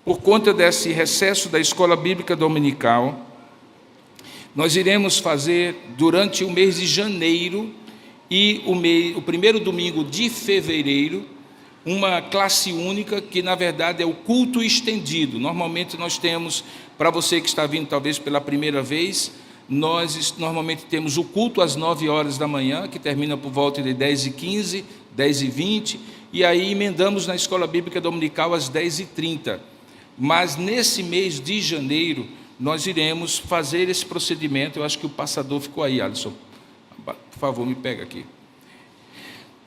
por conta desse recesso da Escola Bíblica Dominical, nós iremos fazer durante o mês de janeiro e o primeiro domingo de fevereiro uma classe única que, na verdade, é o culto estendido. Normalmente nós temos, para você que está vindo talvez pela primeira vez, nós normalmente temos o culto às 9 horas da manhã, que termina por volta de 10h15, 10h20, e aí emendamos na Escola Bíblica Dominical às 10h30. Mas nesse mês de janeiro, nós iremos fazer esse procedimento. Eu acho que o passador ficou aí, Alisson. Por favor, me pega aqui.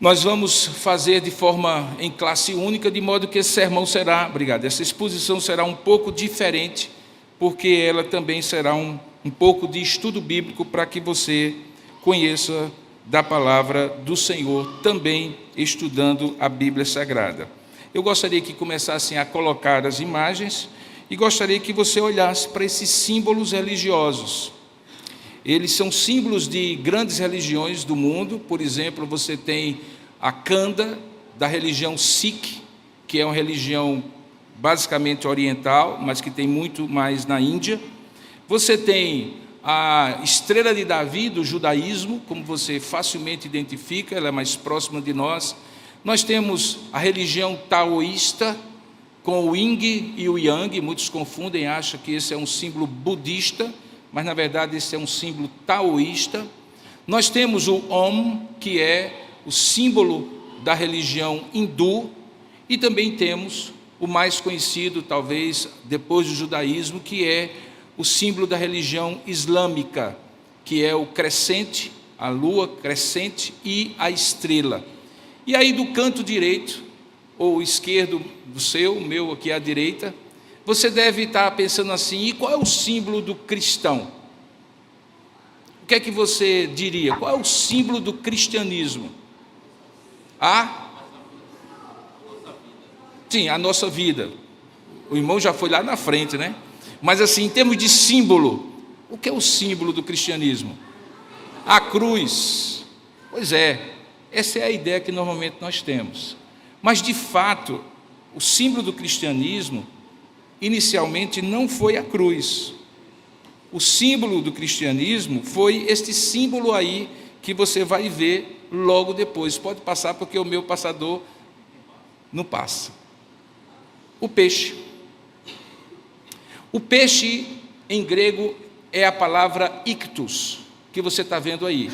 Nós vamos fazer de forma em classe única, de modo que esse sermão será, obrigado, essa exposição será um pouco diferente, porque ela também será um pouco de estudo bíblico para que você conheça da palavra do Senhor, também estudando a Bíblia Sagrada. Eu gostaria que começassem a colocar as imagens e gostaria que você olhasse para esses símbolos religiosos. Eles são símbolos de grandes religiões do mundo. Por exemplo, você tem a Kanda, da religião Sikh, que é uma religião basicamente oriental, mas que tem muito mais na Índia. Você tem a estrela de Davi, do judaísmo, como você facilmente identifica, ela é mais próxima de nós. Nós temos a religião taoísta, com o yin e o yang. Muitos confundem, acham que esse é um símbolo budista, mas na verdade esse é um símbolo taoísta. Nós temos o Om, que é o símbolo da religião hindu, e também temos o mais conhecido, talvez, depois do judaísmo, que é o símbolo da religião islâmica, que é o crescente, a lua crescente e a estrela. E aí do canto direito, ou esquerdo do seu, o meu aqui à direita, você deve estar pensando assim: e qual é o símbolo do cristão? O que é que você diria? Qual é o símbolo do cristianismo? Sim, a nossa vida. O irmão já foi lá na frente, né? Mas assim, em termos de símbolo, o que é o símbolo do cristianismo? A cruz. Pois é, essa é a ideia que normalmente nós temos. Mas, de fato, o símbolo do cristianismo, inicialmente, não foi a cruz. O símbolo do cristianismo foi este símbolo aí que você vai ver logo depois. Pode passar, porque o meu passador não passa. O peixe. O peixe, em grego, é a palavra ictus, que você está vendo aí.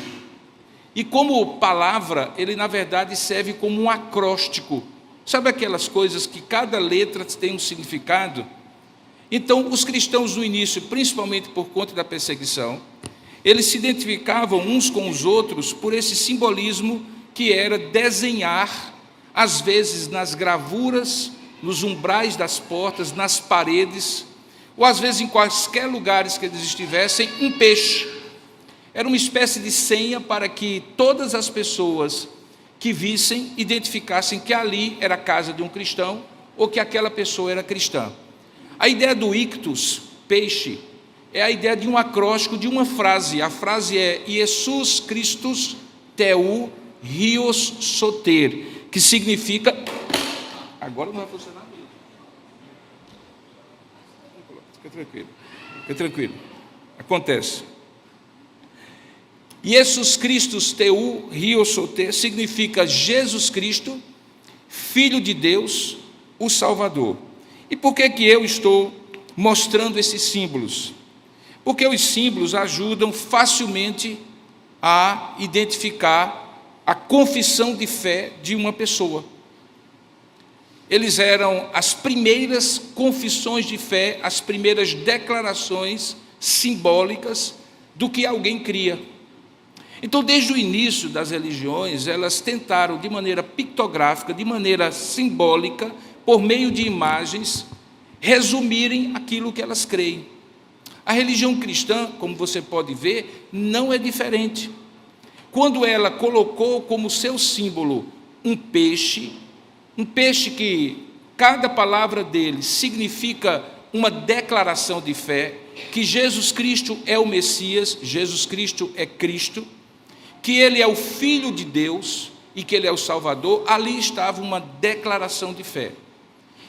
E como palavra, ele na verdade serve como um acróstico. Sabe aquelas coisas que cada letra tem um significado? Então, os cristãos no início, principalmente por conta da perseguição, eles se identificavam uns com os outros por esse simbolismo que era desenhar, às vezes nas gravuras, nos umbrais das portas, nas paredes, ou às vezes em quaisquer lugares que eles estivessem, um peixe. Era uma espécie de senha para que todas as pessoas que vissem identificassem que ali era a casa de um cristão ou que aquela pessoa era cristã. A ideia do ictus, peixe, é a ideia de um acróstico de uma frase. A frase é Jesus Christus Teu Rios Soter, que significa... Agora não vai funcionar mesmo. Fica tranquilo. Acontece. Jesus Christus Teu Rios Soter significa Jesus Cristo, Filho de Deus, o Salvador. E por que eu estou mostrando esses símbolos? Porque os símbolos ajudam facilmente a identificar a confissão de fé de uma pessoa. Eles eram as primeiras confissões de fé, as primeiras declarações simbólicas do que alguém cria. Então, desde o início das religiões, elas tentaram, de maneira pictográfica, de maneira simbólica, por meio de imagens, resumirem aquilo que elas creem. A religião cristã, como você pode ver, não é diferente. Quando ela colocou como seu símbolo um peixe que cada palavra dele significa uma declaração de fé, que Jesus Cristo é o Messias, Jesus Cristo é Cristo, que ele é o Filho de Deus e que ele é o Salvador, ali estava uma declaração de fé.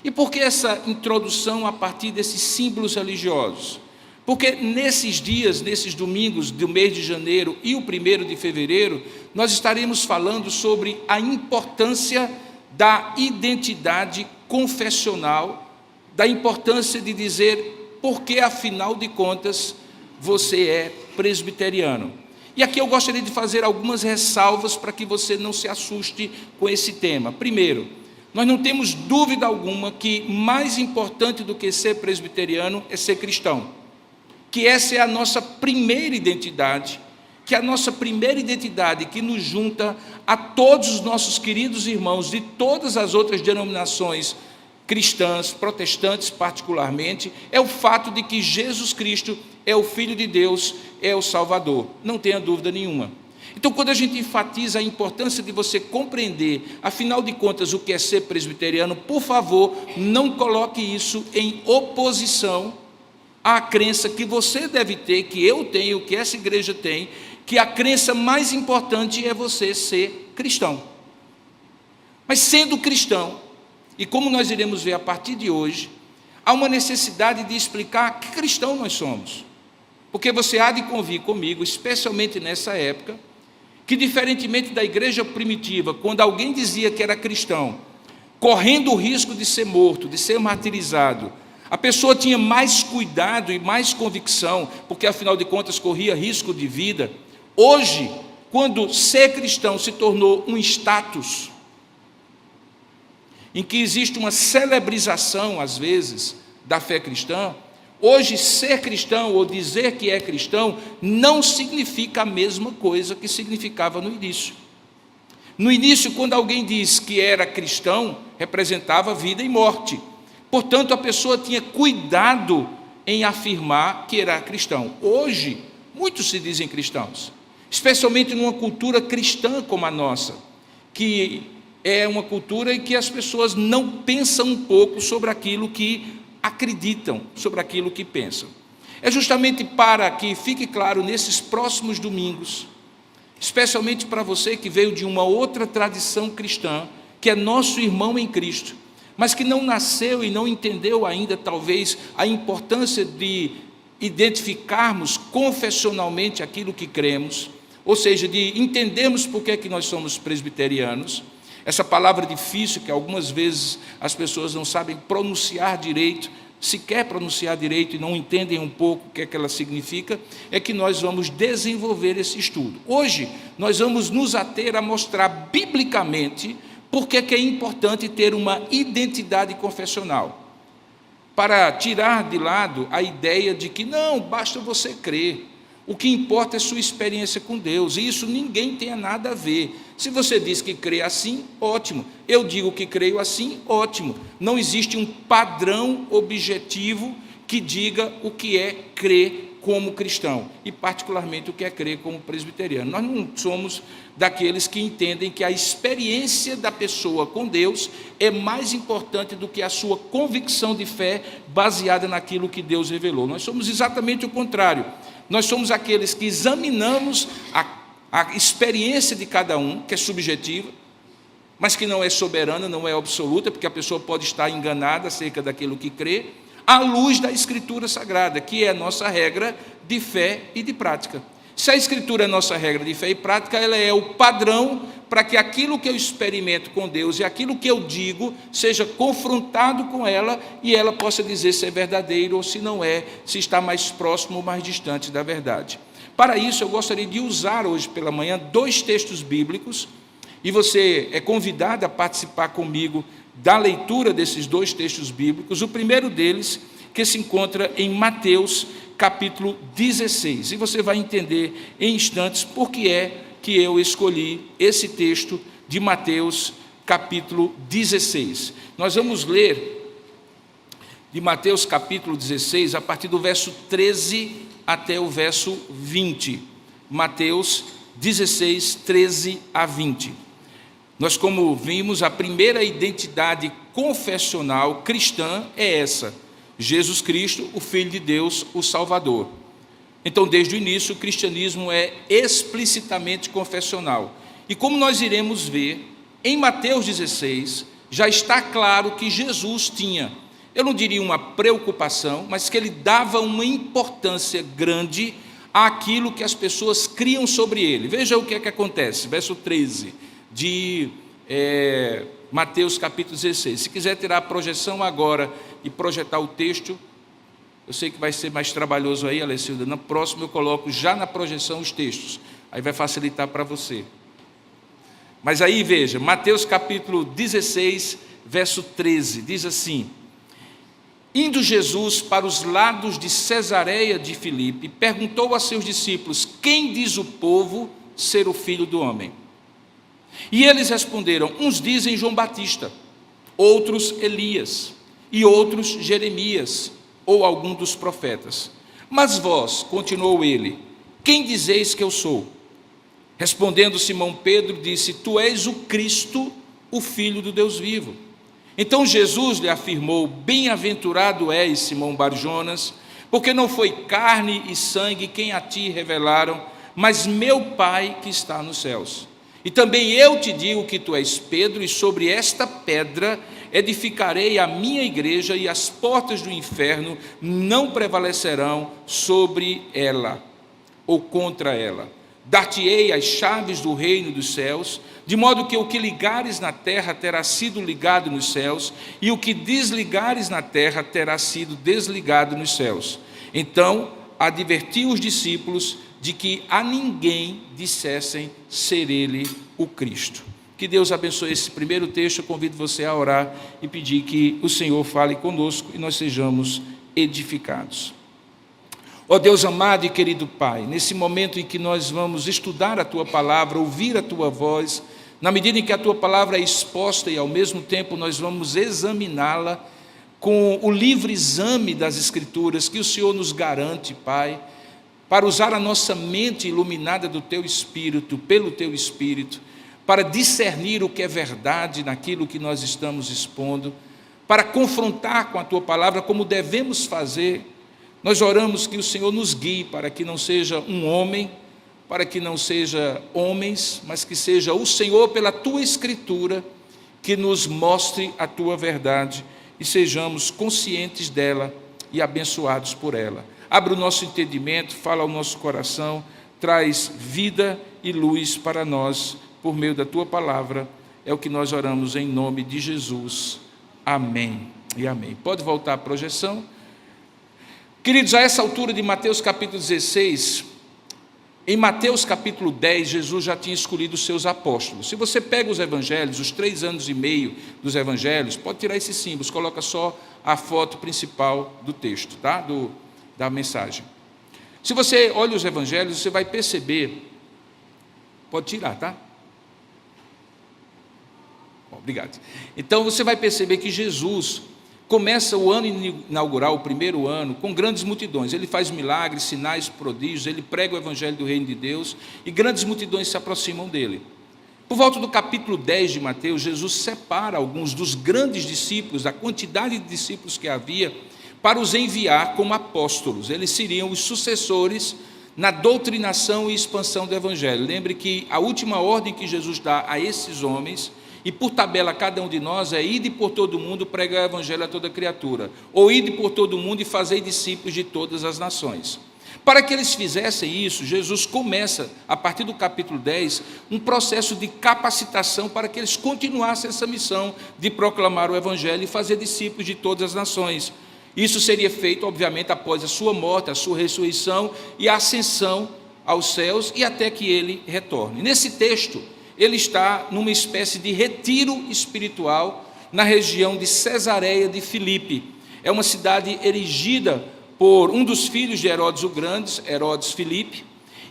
E por que essa introdução a partir desses símbolos religiosos? Porque nesses dias, nesses domingos do mês de janeiro e o 1º de fevereiro, nós estaremos falando sobre a importância da identidade confessional, da importância de dizer por que, afinal de contas, você é presbiteriano. E aqui eu gostaria de fazer algumas ressalvas para que você não se assuste com esse tema. Primeiro, nós não temos dúvida alguma que mais importante do que ser presbiteriano é ser cristão, que essa é a nossa primeira identidade, que é a nossa primeira identidade que nos junta a todos os nossos queridos irmãos de todas as outras denominações cristãs, protestantes particularmente, é o fato de que Jesus Cristo é o Filho de Deus, é o Salvador, não tenha dúvida nenhuma. Então, quando a gente enfatiza a importância de você compreender, afinal de contas, o que é ser presbiteriano, por favor, não coloque isso em oposição à crença que você deve ter, que eu tenho, que essa igreja tem, que a crença mais importante é você ser cristão. Mas sendo cristão, e como nós iremos ver a partir de hoje, há uma necessidade de explicar que cristão nós somos. Porque você há de convir comigo, especialmente nessa época, que diferentemente da igreja primitiva, quando alguém dizia que era cristão, correndo o risco de ser morto, de ser martirizado, a pessoa tinha mais cuidado e mais convicção, porque afinal de contas corria risco de vida. Hoje, quando ser cristão se tornou um status, em que existe uma celebrização, às vezes, da fé cristã, hoje ser cristão ou dizer que é cristão não significa a mesma coisa que significava no início. No início, quando alguém diz que era cristão, representava vida e morte. Portanto, a pessoa tinha cuidado em afirmar que era cristão. Hoje, muitos se dizem cristãos, especialmente numa cultura cristã como a nossa, que é uma cultura em que as pessoas não pensam um pouco sobre aquilo que acreditam, sobre aquilo que pensam. É justamente para que fique claro nesses próximos domingos, especialmente para você que veio de uma outra tradição cristã, que é nosso irmão em Cristo, mas que não nasceu e não entendeu ainda, talvez, a importância de identificarmos confessionalmente aquilo que cremos, ou seja, de entendermos por que é que nós somos presbiterianos. Essa palavra difícil que algumas vezes as pessoas não sabem pronunciar direito, sequer pronunciar direito e não entendem um pouco o que é que ela significa, é que nós vamos desenvolver esse estudo. Hoje, nós vamos nos ater a mostrar biblicamente por que é importante ter uma identidade confessional, para tirar de lado a ideia de que não, basta você crer. O que importa é sua experiência com Deus, e isso ninguém tem nada a ver. Se você diz que crê assim, ótimo. Eu digo que creio assim, ótimo. Não existe um padrão objetivo que diga o que é crer como cristão, e particularmente o que é crer como presbiteriano. Nós não somos daqueles que entendem que a experiência da pessoa com Deus é mais importante do que a sua convicção de fé baseada naquilo que Deus revelou. Nós somos exatamente o contrário. Nós somos aqueles que examinamos a experiência de cada um, que é subjetiva, mas que não é soberana, não é absoluta, porque a pessoa pode estar enganada acerca daquilo que crê, à luz da Escritura Sagrada, que é a nossa regra de fé e de prática. Se a Escritura é a nossa regra de fé e prática, ela é o padrão para que aquilo que eu experimento com Deus e aquilo que eu digo seja confrontado com ela e ela possa dizer se é verdadeiro ou se não é, se está mais próximo ou mais distante da verdade. Para isso, eu gostaria de usar hoje pela manhã 2 textos bíblicos, e você é convidado a participar comigo da leitura desses 2 textos bíblicos. O primeiro deles, que se encontra em Mateus, capítulo 16, e você vai entender em instantes por que é que eu escolhi esse texto de Mateus, capítulo 16. Nós vamos ler de Mateus, capítulo 16, a partir do verso 13 até o verso 20. Mateus 16, 13 a 20. Nós, como vimos, a primeira identidade confessional cristã é essa: Jesus Cristo, o Filho de Deus, o Salvador. Então, desde o início, o cristianismo é explicitamente confessional. E como nós iremos ver, em Mateus 16, já está claro que Jesus tinha, eu não diria uma preocupação, mas que ele dava uma importância grande àquilo que as pessoas criam sobre ele. Veja o que é que acontece, verso 13 de Mateus capítulo 16. Se quiser tirar a projeção agora e projetar o texto, eu sei que vai ser mais trabalhoso aí, Alessilda. No próximo eu coloco já na projeção os textos, aí vai facilitar para você. Mas aí veja, Mateus capítulo 16, verso 13, diz assim: indo Jesus para os lados de Cesareia de Filipe, perguntou a seus discípulos: quem diz o povo ser o Filho do Homem? E eles responderam: uns dizem João Batista, outros Elias, e outros Jeremias, ou algum dos profetas. Mas vós, continuou ele, quem dizeis que eu sou? Respondendo Simão Pedro, disse: tu és o Cristo, o Filho do Deus vivo. Então Jesus lhe afirmou: bem-aventurado és, Simão Barjonas, porque não foi carne e sangue quem a ti revelaram, mas meu Pai que está nos céus. E também eu te digo que tu és Pedro, e sobre esta pedra edificarei a minha igreja, e as portas do inferno não prevalecerão sobre ela, ou contra ela. Dar-te-ei as chaves do reino dos céus, de modo que o que ligares na terra terá sido ligado nos céus, e o que desligares na terra terá sido desligado nos céus. Então advertiu os discípulos de que a ninguém dissessem ser ele o Cristo. Que Deus abençoe esse primeiro texto. Eu convido você a orar e pedir que o Senhor fale conosco e nós sejamos edificados. Ó Deus amado e querido Pai, nesse momento em que nós vamos estudar a Tua palavra, ouvir a Tua voz, na medida em que a Tua palavra é exposta e ao mesmo tempo nós vamos examiná-la com o livre exame das Escrituras que o Senhor nos garante, Pai, para usar a nossa mente iluminada do Teu Espírito, pelo Teu Espírito, para discernir o que é verdade naquilo que nós estamos expondo, para confrontar com a Tua palavra como devemos fazer. Nós oramos que o Senhor nos guie para que não seja um homem, para que não seja homens, mas que seja o Senhor pela Tua Escritura, que nos mostre a Tua verdade e sejamos conscientes dela e abençoados por ela. Abre o nosso entendimento, fala ao nosso coração, traz vida e luz para nós por meio da Tua palavra. É o que nós oramos em nome de Jesus. Amém e amém. Pode voltar à projeção. Queridos, a essa altura de Mateus capítulo 16, em Mateus capítulo 10, Jesus já tinha escolhido os seus apóstolos. Se você pega os evangelhos, os 3 anos e meio dos evangelhos, pode tirar esses símbolos, coloca só a foto principal do texto, tá? Da mensagem. Se você olha os evangelhos, você vai perceber, pode tirar, tá? Bom, obrigado. Então você vai perceber que Jesus começa o ano inaugural, o primeiro ano, com grandes multidões. Ele faz milagres, sinais, prodígios, ele prega o evangelho do reino de Deus e grandes multidões se aproximam dele. Por volta do capítulo 10 de Mateus, Jesus separa alguns dos grandes discípulos, da quantidade de discípulos que havia, para os enviar como apóstolos. Eles seriam os sucessores na doutrinação e expansão do evangelho. Lembre que a última ordem que Jesus dá a esses homens, e por tabela cada um de nós, é: ide por todo mundo, pregar o evangelho a toda criatura, ou ide por todo mundo e fazei discípulos de todas as nações. Para que eles fizessem isso, Jesus começa, a partir do capítulo 10, um processo de capacitação para que eles continuassem essa missão de proclamar o evangelho e fazer discípulos de todas as nações. Isso seria feito, obviamente, após a sua morte, a sua ressurreição e a ascensão aos céus, e até que ele retorne. Nesse texto, ele está numa espécie de retiro espiritual na região de Cesareia de Filipe. É uma cidade erigida por um dos filhos de Herodes o Grande, Herodes Filipe,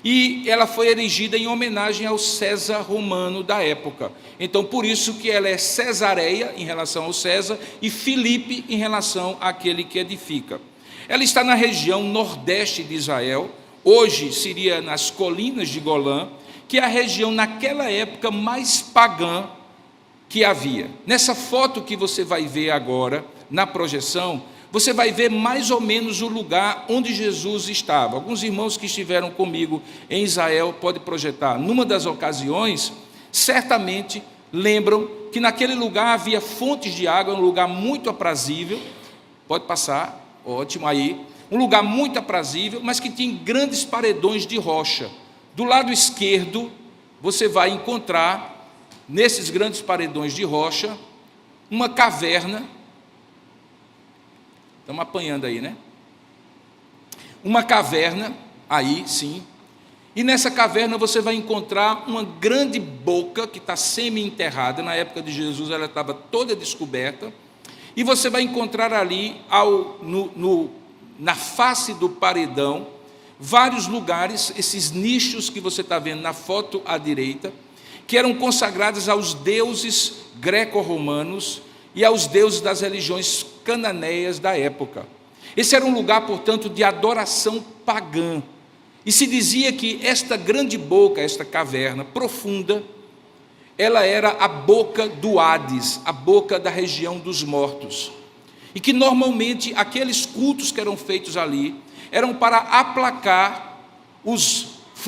e ela foi erigida em homenagem ao César romano da época. Então, por isso que ela é Cesareia em relação ao César e Filipe em relação àquele que edifica. Ela está na região nordeste de Israel, hoje seria nas colinas de Golã, que é a região naquela época mais pagã que havia. Nessa foto que você vai ver agora, na projeção, você vai ver mais ou menos o lugar onde Jesus estava. Alguns irmãos que estiveram comigo em Israel podem projetar. Numa das ocasiões, certamente lembram que naquele lugar havia fontes de água, um lugar muito aprazível. Pode passar, ótimo, aí. Um lugar muito aprazível, mas que tinha grandes paredões de rocha. Do lado esquerdo, você vai encontrar, nesses grandes paredões de rocha, uma caverna. Estamos apanhando aí, né? Uma caverna, aí sim. E nessa caverna você vai encontrar uma grande boca que está semi-enterrada. Na época de Jesus ela estava toda descoberta. E você vai encontrar ali, na face do paredão, vários lugares, esses nichos que você está vendo na foto à direita, que eram consagrados aos deuses greco-romanos e aos deuses das religiões cananeias da época. Esse era um lugar, portanto, de adoração pagã. E se dizia que esta grande boca, esta caverna profunda, ela era a boca do Hades, a boca da região dos mortos. E que normalmente aqueles cultos que eram feitos ali eram para aplacar os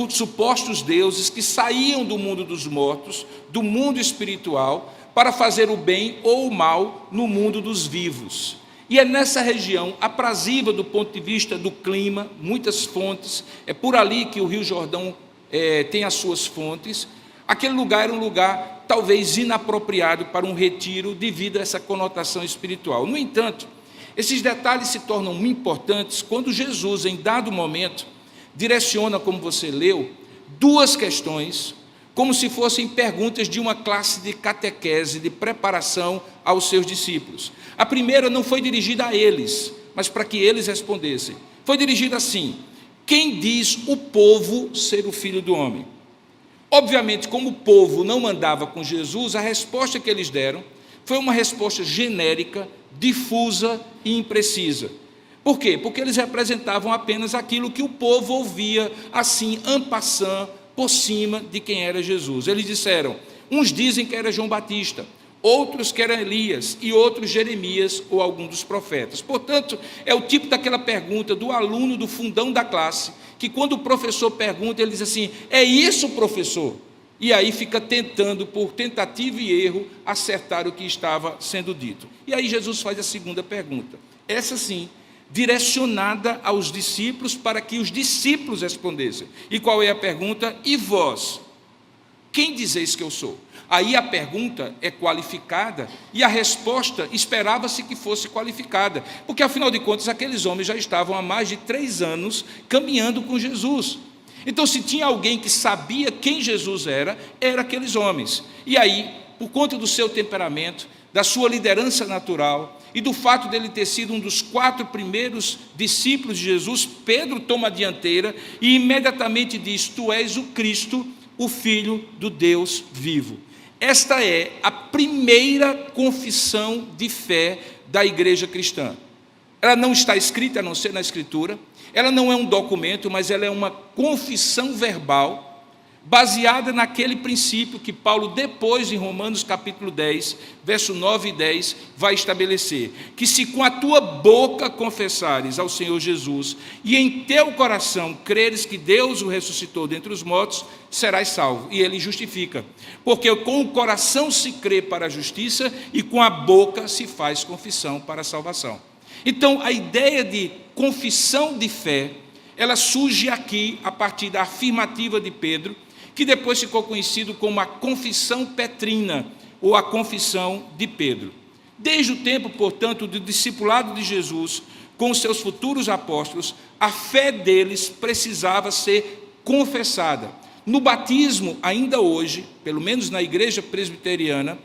supostos deuses que saíam do mundo dos mortos, do mundo espiritual, para fazer o bem ou o mal no mundo dos vivos. E é nessa região, aprazível do ponto de vista do clima, muitas fontes, é por ali que o Rio Jordão tem as suas fontes. Aquele lugar era um lugar talvez inapropriado para um retiro devido a essa conotação espiritual. No entanto, esses detalhes se tornam muito importantes quando Jesus, em dado momento, direciona, como você leu, duas questões, como se fossem perguntas de uma classe de catequese, de preparação aos seus discípulos. A primeira não foi dirigida a eles, mas para que eles respondessem. Foi dirigida assim: quem diz o povo ser o Filho do Homem? Obviamente, como o povo não andava com Jesus, a resposta que eles deram foi uma resposta genérica, difusa e imprecisa. Por quê? Porque eles representavam apenas aquilo que o povo ouvia, assim, en passant, por cima de quem era Jesus. Eles disseram, uns dizem que era João Batista, outros que era Elias, e outros Jeremias ou algum dos profetas. Portanto, é o tipo daquela pergunta do aluno do fundão da classe, que quando o professor pergunta, ele diz assim, é isso, professor? E aí fica tentando, por tentativa e erro, acertar o que estava sendo dito. E aí Jesus faz a segunda pergunta, essa sim, direcionada aos discípulos, para que os discípulos respondessem. E qual é a pergunta? E vós, quem dizeis que eu sou? Aí a pergunta é qualificada e a resposta esperava-se que fosse qualificada, porque afinal de contas aqueles homens já estavam há mais de 3 anos caminhando com Jesus. Então, se tinha alguém que sabia quem Jesus era, eram aqueles homens. E aí, por conta do seu temperamento, da sua liderança natural e do fato dele ter sido um dos 4 primeiros discípulos de Jesus, Pedro toma a dianteira e imediatamente diz, tu és o Cristo, o Filho do Deus vivo. Esta é a primeira confissão de fé da igreja cristã. Ela não está escrita, a não ser na Escritura, ela não é um documento, mas ela é uma confissão verbal, baseada naquele princípio que Paulo, depois em Romanos capítulo 10, verso 9 e 10, vai estabelecer, que se com a tua boca confessares ao Senhor Jesus, e em teu coração creres que Deus o ressuscitou dentre os mortos, serás salvo. E ele justifica, porque com o coração se crê para a justiça, e com a boca se faz confissão para a salvação. Então, a ideia de confissão de fé, ela surge aqui a partir da afirmativa de Pedro, que depois ficou conhecido como a confissão petrina, ou a confissão de Pedro. Desde o tempo, portanto, do discipulado de Jesus, com os seus futuros apóstolos, a fé deles precisava ser confessada. No batismo, ainda hoje, pelo menos na igreja presbiteriana,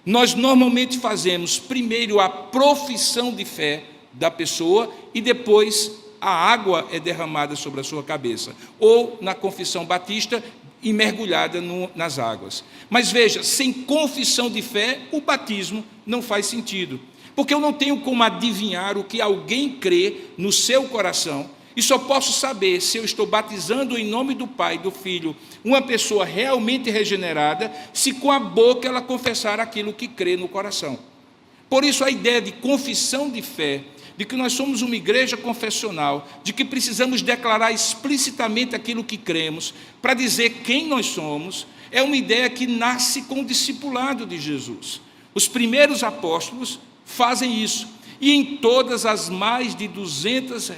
nós normalmente fazemos primeiro a profissão de fé da pessoa e depois a água é derramada sobre a sua cabeça. Ou na confissão batista, e mergulhada nas águas. Mas veja, sem confissão de fé, o batismo não faz sentido, porque eu não tenho como adivinhar o que alguém crê no seu coração, e só posso saber se eu estou batizando em nome do Pai e do Filho, uma pessoa realmente regenerada, se com a boca ela confessar aquilo que crê no coração. Por isso a ideia de confissão de fé, de que nós somos uma igreja confessional, de que precisamos declarar explicitamente aquilo que cremos, para dizer quem nós somos, é uma ideia que nasce com o discipulado de Jesus. Os primeiros apóstolos fazem isso, e em todas as mais de 200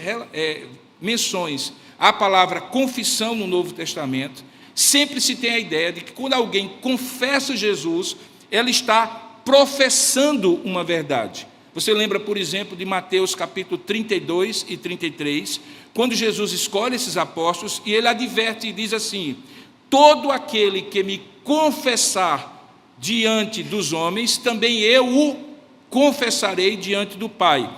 menções à palavra confissão no Novo Testamento, sempre se tem a ideia de que quando alguém confessa Jesus, ela está professando uma verdade. Você lembra, por exemplo, de Mateus capítulo 32 e 33, quando Jesus escolhe esses apóstolos e ele adverte e diz assim: todo aquele que me confessar diante dos homens, também eu o confessarei diante do Pai.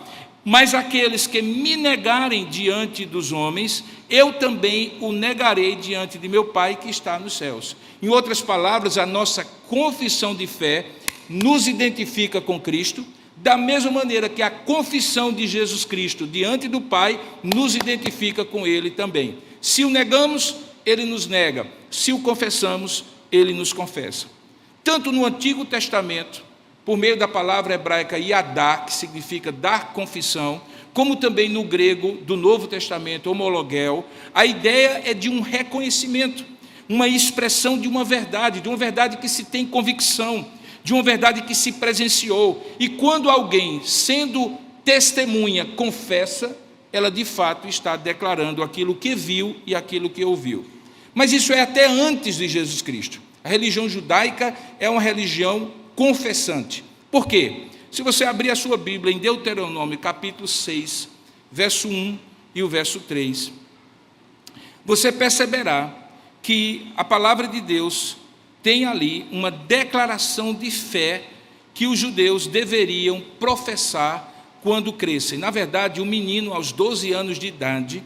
Mas aqueles que me negarem diante dos homens, eu também o negarei diante de meu Pai que está nos céus. Em outras palavras, a nossa confissão de fé nos identifica com Cristo, da mesma maneira que a confissão de Jesus Cristo diante do Pai nos identifica com Ele também. Se o negamos, Ele nos nega. Se o confessamos, Ele nos confessa. Tanto no Antigo Testamento, por meio da palavra hebraica yadá, que significa dar confissão, como também no grego do Novo Testamento, homologel, a ideia é de um reconhecimento, uma expressão de uma verdade que se tem convicção, de uma verdade que se presenciou. E quando alguém, sendo testemunha, confessa, ela de fato está declarando aquilo que viu e aquilo que ouviu. Mas isso é até antes de Jesus Cristo. A religião judaica é uma religião confessante. Por quê? Se você abrir a sua Bíblia em Deuteronômio capítulo 6, verso 1 e o verso 3, você perceberá que a palavra de Deus tem ali uma declaração de fé que os judeus deveriam professar quando crescem. Na verdade, o menino, aos 12 anos de idade,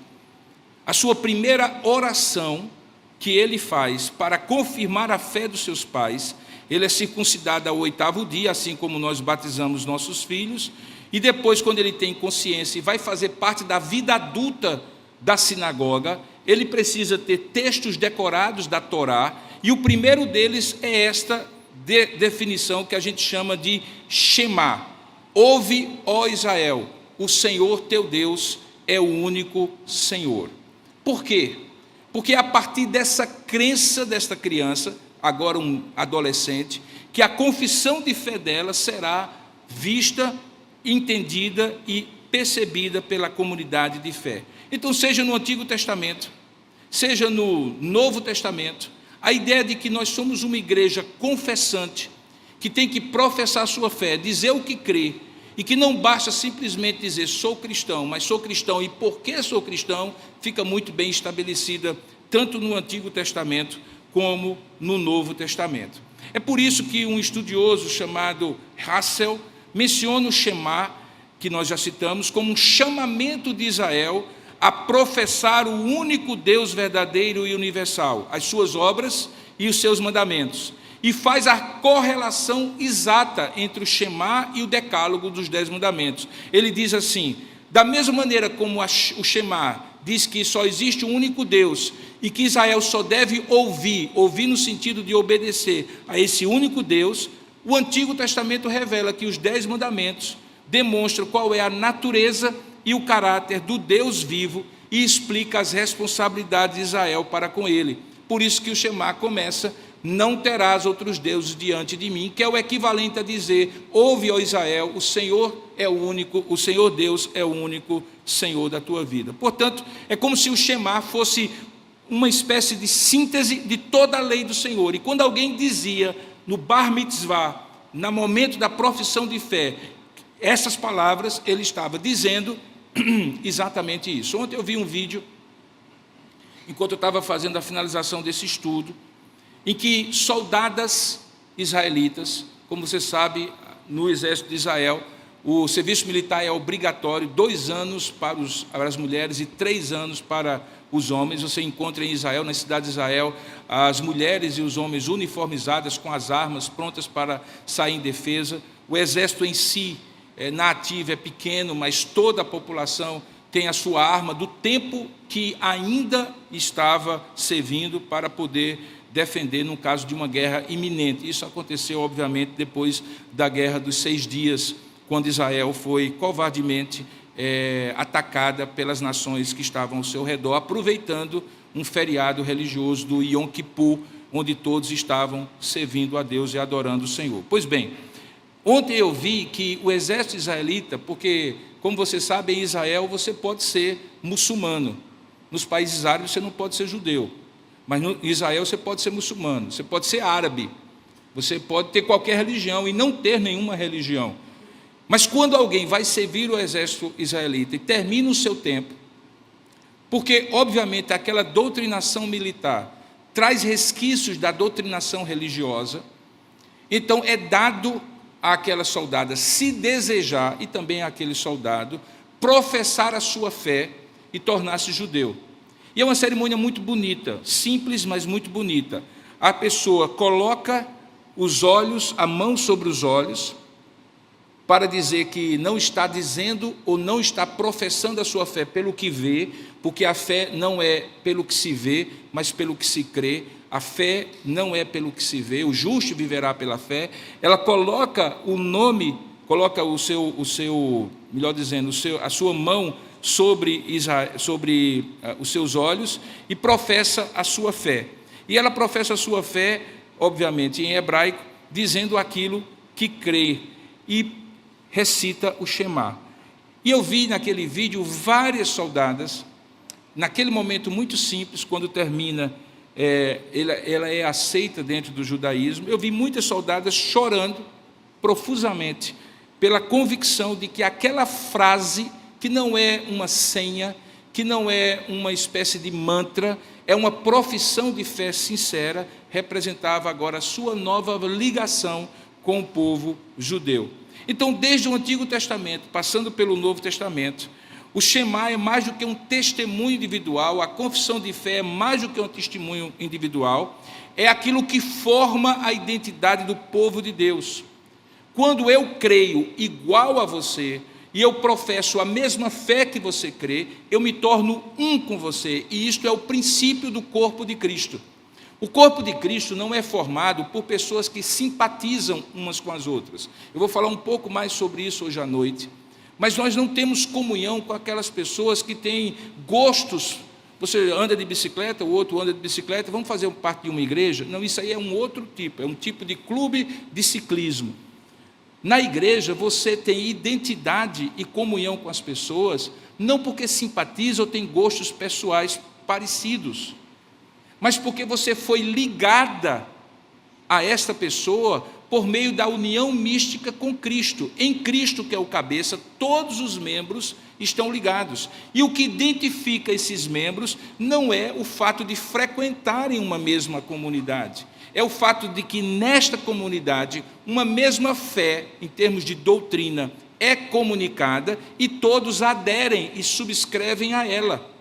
a sua primeira oração que ele faz para confirmar a fé dos seus pais, ele é circuncidado ao 8º dia, assim como nós batizamos nossos filhos, e depois, quando ele tem consciência e vai fazer parte da vida adulta da sinagoga, ele precisa ter textos decorados da Torá, e o primeiro deles é esta definição que a gente chama de Shema. Ouve, ó Israel, o Senhor teu Deus é o único Senhor. Por quê? Porque a partir dessa crença desta criança, agora um adolescente, que a confissão de fé dela será vista, entendida e percebida pela comunidade de fé. Então, seja no Antigo Testamento, seja no Novo Testamento, a ideia de que nós somos uma igreja confessante, que tem que professar sua fé, dizer o que crê, e que não basta simplesmente dizer sou cristão, mas sou cristão e porque sou cristão, fica muito bem estabelecida tanto no Antigo Testamento como no Novo Testamento. É por isso que um estudioso chamado Hassel menciona o Shema, que nós já citamos, como um chamamento de Israel a professar o único Deus verdadeiro e universal, as suas obras e os seus mandamentos, e faz a correlação exata entre o Shema e o decálogo dos 10 mandamentos. Ele diz assim: da mesma maneira como o Shema diz que só existe um único Deus e que Israel só deve ouvir no sentido de obedecer a esse único Deus, o Antigo Testamento revela que os 10 mandamentos demonstram qual é a natureza e o caráter do Deus vivo e explica as responsabilidades de Israel para com ele. Por isso que o Shema começa: não terás outros deuses diante de mim, que é o equivalente a dizer: ouve, ó Israel, o Senhor é o único, o Senhor Deus é o único Senhor da tua vida. Portanto, é como se o Shema fosse uma espécie de síntese de toda a lei do Senhor. E quando alguém dizia no Bar Mitzvah, no momento da profissão de fé, essas palavras, ele estava dizendo exatamente isso. Ontem eu vi um vídeo, enquanto eu estava fazendo a finalização desse estudo, em que soldadas israelitas, como você sabe, no exército de Israel, o serviço militar é obrigatório, 2 anos para as mulheres e 3 anos para os homens. Você encontra em Israel, na cidade de Israel, as mulheres e os homens uniformizadas com as armas prontas para sair em defesa. O exército em si, na ativa, é pequeno, mas toda a população tem a sua arma do tempo que ainda estava servindo para poder defender no caso de uma guerra iminente. Isso aconteceu, obviamente, depois da Guerra dos 6 Dias, quando Israel foi covardemente atacada pelas nações que estavam ao seu redor, aproveitando um feriado religioso do Yom Kippur, onde todos estavam servindo a Deus e adorando o Senhor. Pois bem, ontem eu vi que o exército israelita, porque, como você sabe, em Israel você pode ser muçulmano. Nos países árabes você não pode ser judeu. Mas em Israel você pode ser muçulmano, você pode ser árabe. Você pode ter qualquer religião e não ter nenhuma religião. Mas quando alguém vai servir o exército israelita e termina o seu tempo, porque, obviamente, aquela doutrinação militar traz resquícios da doutrinação religiosa, então é dado àquela soldada, se desejar, e também àquele soldado, professar a sua fé e tornar-se judeu. E é uma cerimônia muito bonita, simples, mas muito bonita. A pessoa coloca os olhos, a mão sobre os olhos, para dizer que não está dizendo ou não está professando a sua fé pelo que vê, porque a fé não é pelo que se vê, mas pelo que se crê. A fé não é pelo que se vê, o justo viverá pela fé. Ela coloca o nome, coloca melhor dizendo, a sua mão sobre os seus olhos e professa a sua fé. E ela professa a sua fé, obviamente, em hebraico, dizendo aquilo que crê e recita o Shema. E eu vi naquele vídeo várias soldadas, naquele momento muito simples, quando termina, ela é aceita dentro do judaísmo, eu vi muitas soldadas chorando profusamente, pela convicção de que aquela frase, que não é uma senha, que não é uma espécie de mantra, é uma profissão de fé sincera, representava agora a sua nova ligação com o povo judeu. Então, desde o Antigo Testamento, passando pelo Novo Testamento, o Shema é mais do que um testemunho individual, a confissão de fé é mais do que um testemunho individual, é aquilo que forma a identidade do povo de Deus. Quando eu creio igual a você, e eu professo a mesma fé que você crê, eu me torno um com você, e isto é o princípio do corpo de Cristo. O corpo de Cristo não é formado por pessoas que simpatizam umas com as outras. Eu vou falar um pouco mais sobre isso hoje à noite. Mas nós não temos comunhão com aquelas pessoas que têm gostos. Você anda de bicicleta, o outro anda de bicicleta, vamos fazer parte de uma igreja? Não, isso aí é um outro tipo, é um tipo de clube de ciclismo. Na igreja você tem identidade e comunhão com as pessoas, não porque simpatiza ou tem gostos pessoais parecidos, mas porque você foi ligada a esta pessoa por meio da união mística com Cristo. Em Cristo, que é o cabeça, todos os membros estão ligados. E o que identifica esses membros não é o fato de frequentarem uma mesma comunidade, é o fato de que nesta comunidade uma mesma fé, em termos de doutrina, é comunicada e todos aderem e subscrevem a ela.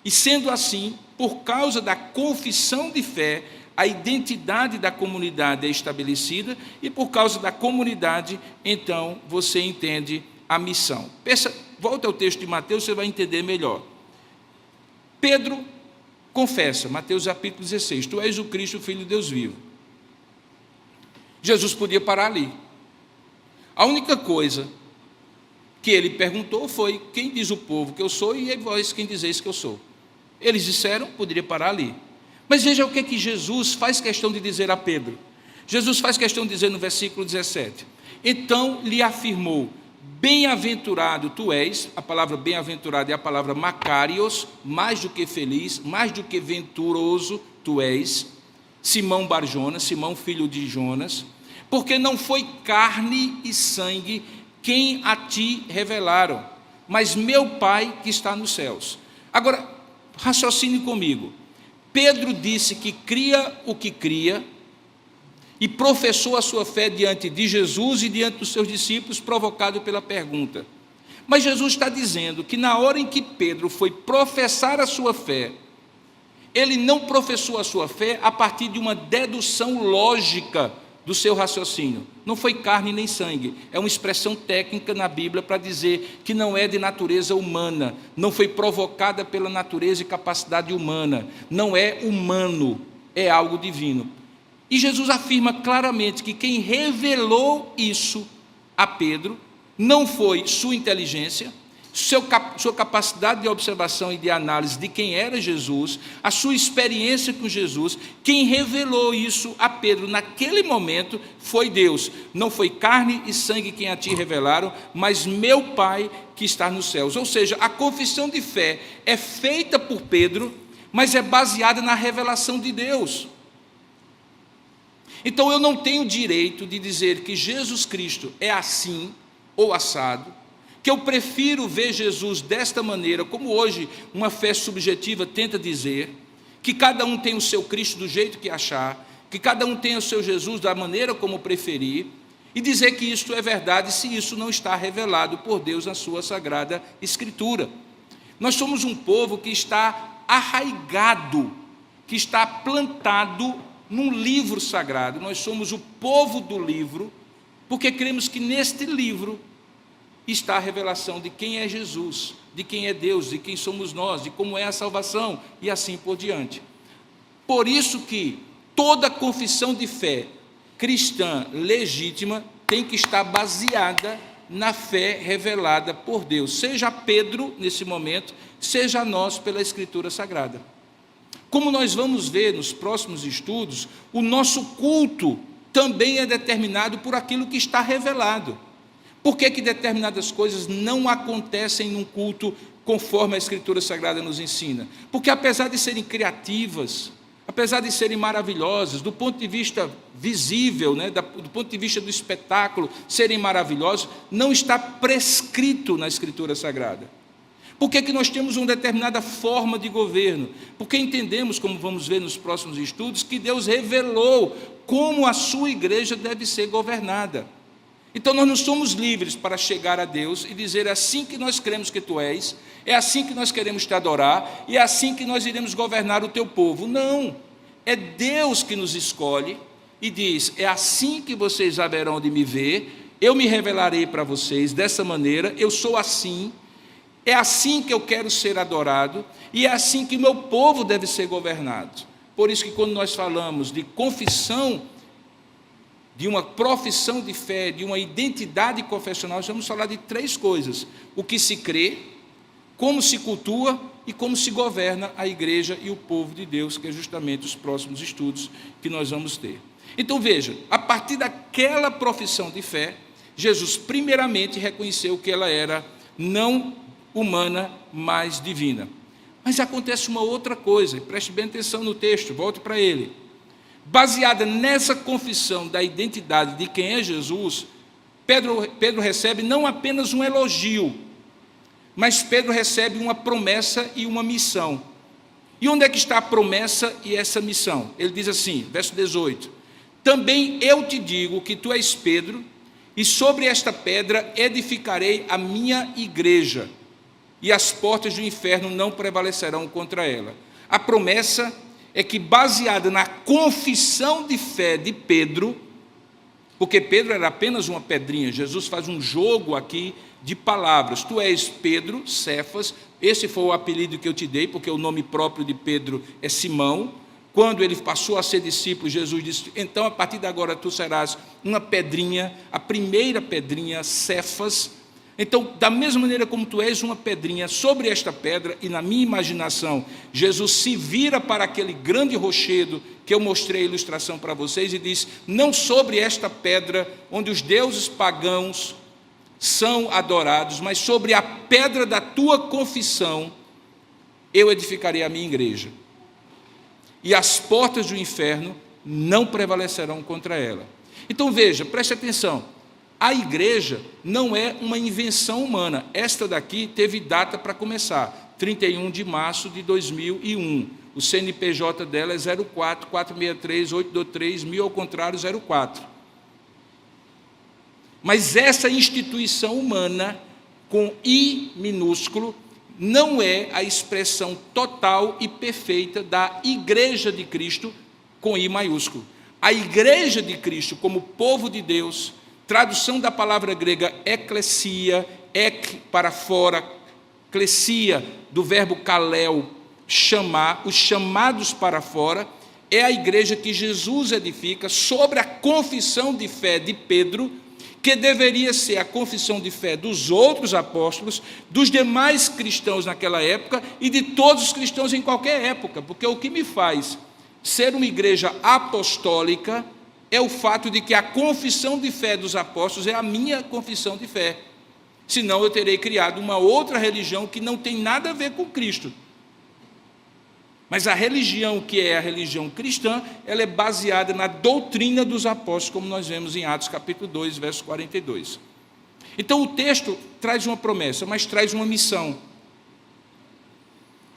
E sendo assim, por causa da confissão de fé, a identidade da comunidade é estabelecida e por causa da comunidade, então, você entende a missão. Volta ao texto de Mateus, você vai entender melhor. Pedro confessa, Mateus capítulo 16, tu és o Cristo, o Filho de Deus vivo. Jesus podia parar ali. A única coisa que ele perguntou foi, quem diz o povo que eu sou e vós quem dizeis que eu sou? Eles disseram, poderia parar ali. Mas veja o que é que Jesus faz questão de dizer a Pedro. Jesus faz questão de dizer no versículo 17. Então lhe afirmou, bem-aventurado tu és, a palavra bem-aventurado é a palavra Macarios, mais do que feliz, mais do que venturoso tu és, Simão Barjonas, Simão filho de Jonas, porque não foi carne e sangue quem a ti revelaram, mas meu Pai que está nos céus. Agora, raciocine comigo. Pedro disse que cria o que cria e professou a sua fé diante de Jesus e diante dos seus discípulos, provocado pela pergunta. Mas Jesus está dizendo que na hora em que Pedro foi professar a sua fé, ele não professou a sua fé a partir de uma dedução lógica do seu raciocínio. Não foi carne nem sangue, é uma expressão técnica na Bíblia para dizer que não é de natureza humana, não foi provocada pela natureza e capacidade humana, não é humano, é algo divino. E Jesus afirma claramente que quem revelou isso a Pedro não foi sua inteligência, sua capacidade de observação e de análise de quem era Jesus, a sua experiência com Jesus. Quem revelou isso a Pedro naquele momento foi Deus. Não foi carne e sangue quem a ti revelaram, mas meu Pai que está nos céus. Ou seja, a confissão de fé é feita por Pedro, mas é baseada na revelação de Deus. Então eu não tenho direito de dizer que Jesus Cristo é assim ou assado, que eu prefiro ver Jesus desta maneira, como hoje uma fé subjetiva tenta dizer, que cada um tem o seu Cristo do jeito que achar, que cada um tem o seu Jesus da maneira como preferir, e dizer que isto é verdade se isso não está revelado por Deus na sua Sagrada Escritura. Nós somos um povo que está arraigado, que está plantado num livro sagrado. Nós somos o povo do livro, porque cremos que neste livro está a revelação de quem é Jesus, de quem é Deus, de quem somos nós, de como é a salvação e assim por diante. Por isso que toda confissão de fé cristã legítima tem que estar baseada na fé revelada por Deus, seja Pedro nesse momento, seja nós pela Escritura Sagrada. Como nós vamos ver nos próximos estudos, o nosso culto também é determinado por aquilo que está revelado. Por que determinadas coisas não acontecem num culto conforme a Escritura Sagrada nos ensina? Porque apesar de serem criativas, apesar de serem maravilhosas, do ponto de vista visível, do ponto de vista do espetáculo, serem maravilhosas, não está prescrito na Escritura Sagrada. Por que nós temos uma determinada forma de governo? Porque entendemos, como vamos ver nos próximos estudos, que Deus revelou como a sua igreja deve ser governada. Então nós não somos livres para chegar a Deus e dizer: é assim que nós cremos que tu és, é assim que nós queremos te adorar, e é assim que nós iremos governar o teu povo. Não, é Deus que nos escolhe e diz: é assim que vocês haverão de me ver, eu me revelarei para vocês dessa maneira, eu sou assim, é assim que eu quero ser adorado, e é assim que meu povo deve ser governado. Por isso que quando nós falamos de confissão, de uma profissão de fé, de uma identidade confessional, nós vamos falar de três coisas: o que se crê, como se cultua e como se governa a igreja e o povo de Deus, que é justamente os próximos estudos que nós vamos ter. Então veja, a partir daquela profissão de fé, Jesus primeiramente reconheceu que ela era não humana, mas divina. Mas acontece uma outra coisa, preste bem atenção no texto, volte para ele. Baseada nessa confissão da identidade de quem é Jesus, Pedro recebe não apenas um elogio, mas Pedro recebe uma promessa e uma missão. E onde é que está a promessa e essa missão? Ele diz assim, verso 18: também eu te digo que tu és Pedro, e sobre esta pedra edificarei a minha igreja, e as portas do inferno não prevalecerão contra ela. A promessa é que, baseada na confissão de fé de Pedro, porque Pedro era apenas uma pedrinha, Jesus faz um jogo aqui de palavras: tu és Pedro, Cefas, esse foi o apelido que eu te dei, porque o nome próprio de Pedro é Simão. Quando ele passou a ser discípulo, Jesus disse: então a partir de agora tu serás uma pedrinha, a primeira pedrinha, Cefas. Então, da mesma maneira como tu és uma pedrinha, sobre esta pedra, e na minha imaginação, Jesus se vira para aquele grande rochedo que eu mostrei a ilustração para vocês e diz: não sobre esta pedra onde os deuses pagãos são adorados, mas sobre a pedra da tua confissão, eu edificarei a minha igreja, e as portas do inferno não prevalecerão contra ela. Então veja, preste atenção. A igreja não é uma invenção humana. Esta daqui teve data para começar, 31 de março de 2001. O CNPJ dela é 04-463-823, ao contrário, 04. Mas essa instituição humana, com I minúsculo, não é a expressão total e perfeita da Igreja de Cristo, com I maiúsculo. A Igreja de Cristo, como povo de Deus, tradução da palavra grega eklesia, ek para fora, klesia, do verbo kalel, chamar, os chamados para fora, é a igreja que Jesus edifica sobre a confissão de fé de Pedro, que deveria ser a confissão de fé dos outros apóstolos, dos demais cristãos naquela época e de todos os cristãos em qualquer época, porque o que me faz ser uma igreja apostólica é o fato de que a confissão de fé dos apóstolos é a minha confissão de fé. Senão eu terei criado uma outra religião que não tem nada a ver com Cristo. Mas a religião que é a religião cristã, ela é baseada na doutrina dos apóstolos, como nós vemos em Atos capítulo 2, verso 42. Então o texto traz uma promessa, mas traz uma missão.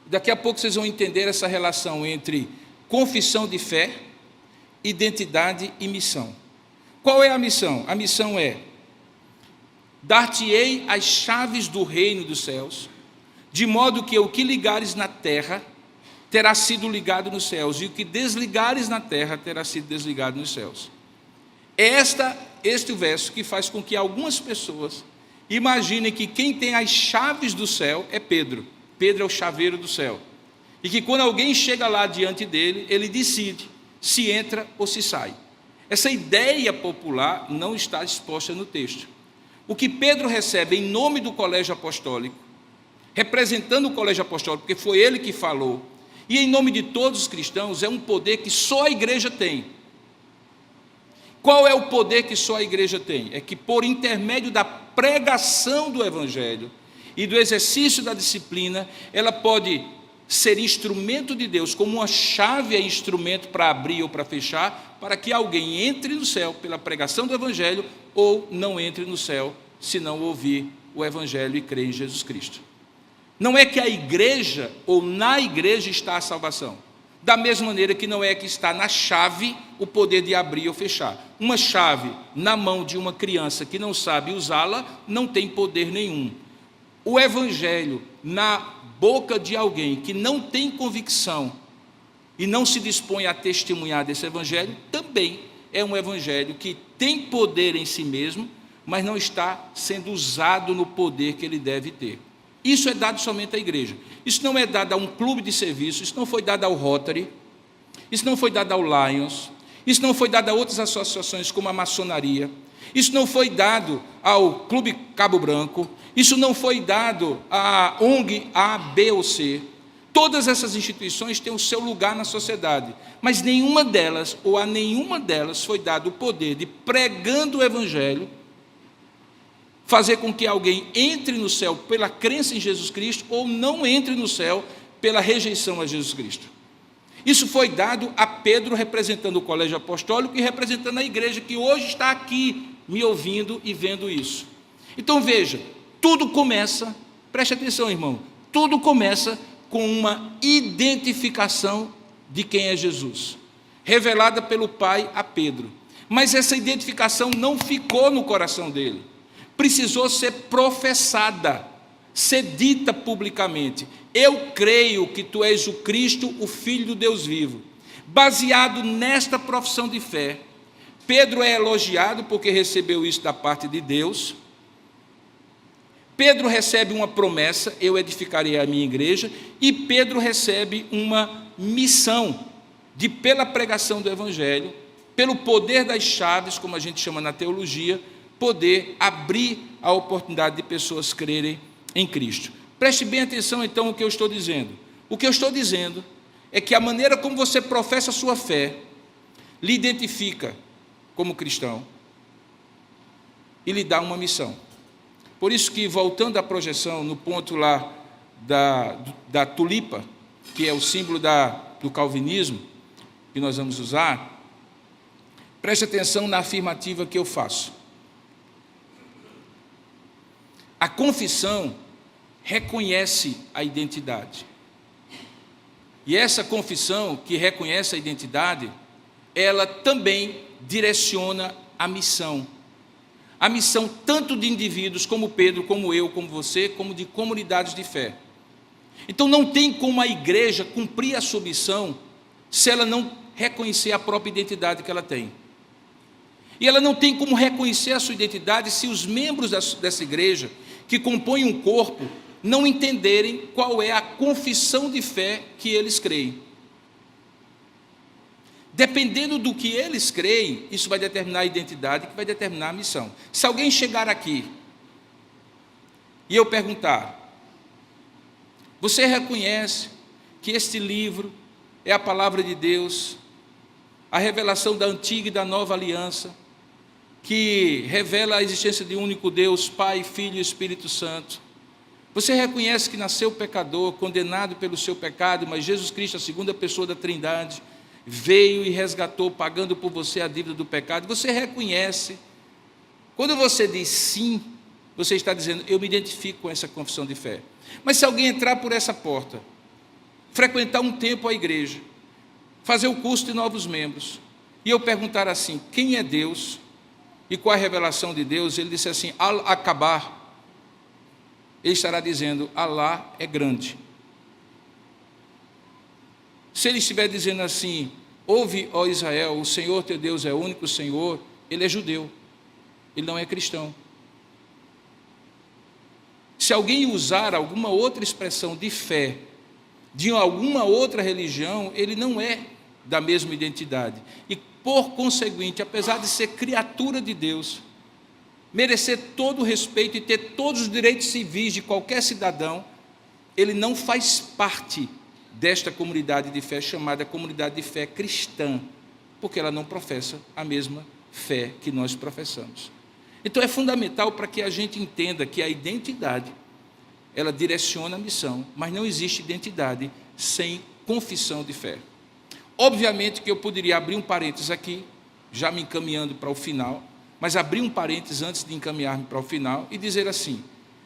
Daqui a pouco vocês vão entender essa relação entre confissão de fé, identidade e missão. Qual é a missão? A missão é: dar-te-ei as chaves do reino dos céus, de modo que o que ligares na terra terá sido ligado nos céus, e o que desligares na terra terá sido desligado nos céus. É este o verso que faz com que algumas pessoas imaginem que quem tem as chaves do céu é Pedro. Pedro é o chaveiro do céu. E que quando alguém chega lá diante dele, ele decide se entra ou se sai. Essa ideia popular não está exposta no texto. O que Pedro recebe em nome do colégio apostólico, representando o colégio apostólico, porque foi ele que falou, e em nome de todos os cristãos, é um poder que só a igreja tem. Qual é o poder que só a igreja tem? É que por intermédio da pregação do evangelho e do exercício da disciplina, ela pode ser instrumento de Deus, como uma chave é instrumento para abrir ou para fechar, para que alguém entre no céu pela pregação do evangelho, ou não entre no céu se não ouvir o evangelho e crer em Jesus Cristo. Não é que a igreja ou na igreja está a salvação. Da mesma maneira que não é que está na chave o poder de abrir ou fechar. Uma chave na mão de uma criança que não sabe usá-la não tem poder nenhum. O evangelho na boca de alguém que não tem convicção e não se dispõe a testemunhar desse evangelho também é um evangelho que tem poder em si mesmo, mas não está sendo usado no poder que ele deve ter. Isso é dado somente à igreja. Isso não é dado a um clube de serviço, isso não foi dado ao Rotary, isso não foi dado ao Lions, isso não foi dado a outras associações como a maçonaria, isso não foi dado ao Clube Cabo Branco, isso não foi dado à ONG A, B ou C. Todas essas instituições têm o seu lugar na sociedade, mas nenhuma delas, ou a nenhuma delas, foi dado o poder de, pregando o evangelho, fazer com que alguém entre no céu pela crença em Jesus Cristo ou não entre no céu pela rejeição a Jesus Cristo. Isso foi dado a Pedro, representando o colégio apostólico e representando a igreja que hoje está aqui me ouvindo e vendo isso. Então veja, tudo começa, preste atenção, irmão, tudo começa com uma identificação de quem é Jesus, revelada pelo Pai a Pedro. Mas essa identificação não ficou no coração dele. Precisou ser professada, ser dita publicamente. Eu creio que tu és o Cristo, o Filho do Deus vivo. Baseado nesta profissão de fé, Pedro é elogiado porque recebeu isso da parte de Deus. Pedro recebe uma promessa, eu edificarei a minha igreja, e Pedro recebe uma missão de, pela pregação do Evangelho, pelo poder das chaves, como a gente chama na teologia, poder abrir a oportunidade de pessoas crerem em Cristo. Preste bem atenção então no que eu estou dizendo. O que eu estou dizendo é que a maneira como você professa a sua fé lhe identifica como cristão e lhe dá uma missão. Por isso que, voltando à projeção, no ponto lá da tulipa, que é o símbolo do calvinismo, que nós vamos usar, preste atenção na afirmativa que eu faço. A confissão reconhece a identidade. E essa confissão que reconhece a identidade, ela também direciona a missão. A missão tanto de indivíduos como Pedro, como eu, como você, como de comunidades de fé. Então não tem como a igreja cumprir a sua missão se ela não reconhecer a própria identidade que ela tem. E ela não tem como reconhecer a sua identidade se os membros dessa igreja, que compõem um corpo, não entenderem qual é a confissão de fé que eles creem. Dependendo do que eles creem, isso vai determinar a identidade, que vai determinar a missão. Se alguém chegar aqui e eu perguntar: você reconhece que este livro é a palavra de Deus, a revelação da antiga e da nova aliança, que revela a existência de um único Deus, Pai, Filho e Espírito Santo? Você reconhece que nasceu pecador, condenado pelo seu pecado, mas Jesus Cristo, a segunda pessoa da Trindade, veio e resgatou, pagando por você a dívida do pecado? Você reconhece? Quando você diz sim, você está dizendo: eu me identifico com essa confissão de fé. Mas se alguém entrar por essa porta, frequentar um tempo a igreja, fazer o curso de novos membros, e eu perguntar assim: quem é Deus? E qual é a revelação de Deus? Ele disse assim: Al-Akabar. Ele estará dizendo: Alá é grande. Se ele estiver dizendo assim: ouve, ó Israel, o Senhor teu Deus é o único Senhor, ele é judeu, ele não é cristão. Se alguém usar alguma outra expressão de fé de alguma outra religião, ele não é da mesma identidade. E, por conseguinte, apesar de ser criatura de Deus, merecer todo o respeito e ter todos os direitos civis de qualquer cidadão, ele não faz parte desta comunidade de fé chamada comunidade de fé cristã, porque ela não professa a mesma fé que nós professamos. Então é fundamental para que a gente entenda que a identidade, ela direciona a missão, mas não existe identidade sem confissão de fé. Obviamente que eu poderia abrir um parênteses aqui, já me encaminhando para o final, mas abrir um parênteses antes de encaminhar-me para o final e dizer assim: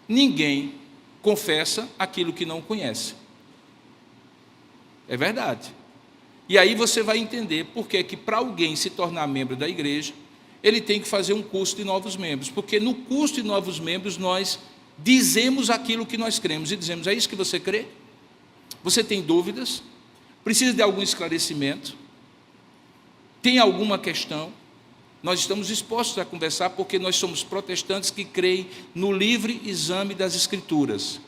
ninguém confessa aquilo que não conhece. É verdade. E aí você vai entender por que para alguém se tornar membro da igreja, ele tem que fazer um curso de novos membros, porque no curso de novos membros nós dizemos aquilo que nós cremos e dizemos: é isso que você crê? Você tem dúvidas? Precisa de algum esclarecimento? Tem alguma questão? Nós estamos dispostos a conversar, porque nós somos protestantes que creem no livre exame das Escrituras,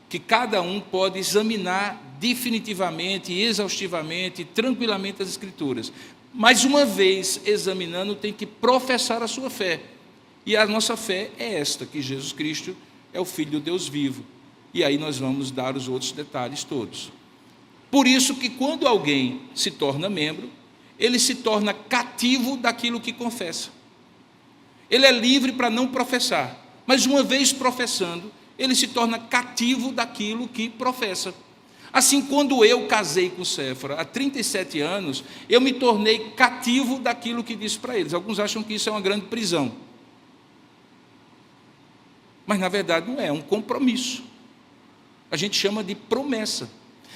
que cada um pode examinar definitivamente, exaustivamente, tranquilamente as Escrituras. Mas uma vez examinando, tem que professar a sua fé. E a nossa fé é esta, que Jesus Cristo é o Filho do Deus vivo. E aí nós vamos dar os outros detalhes todos. Por isso que quando alguém se torna membro, ele se torna cativo daquilo que confessa. Ele é livre para não professar, mas uma vez professando, ele se torna cativo daquilo que professa. Assim, quando eu casei com Séfora, há 37 anos, eu me tornei cativo daquilo que disse para eles. Alguns acham que isso é uma grande prisão. Mas, na verdade, não é, é um compromisso. A gente chama de promessa.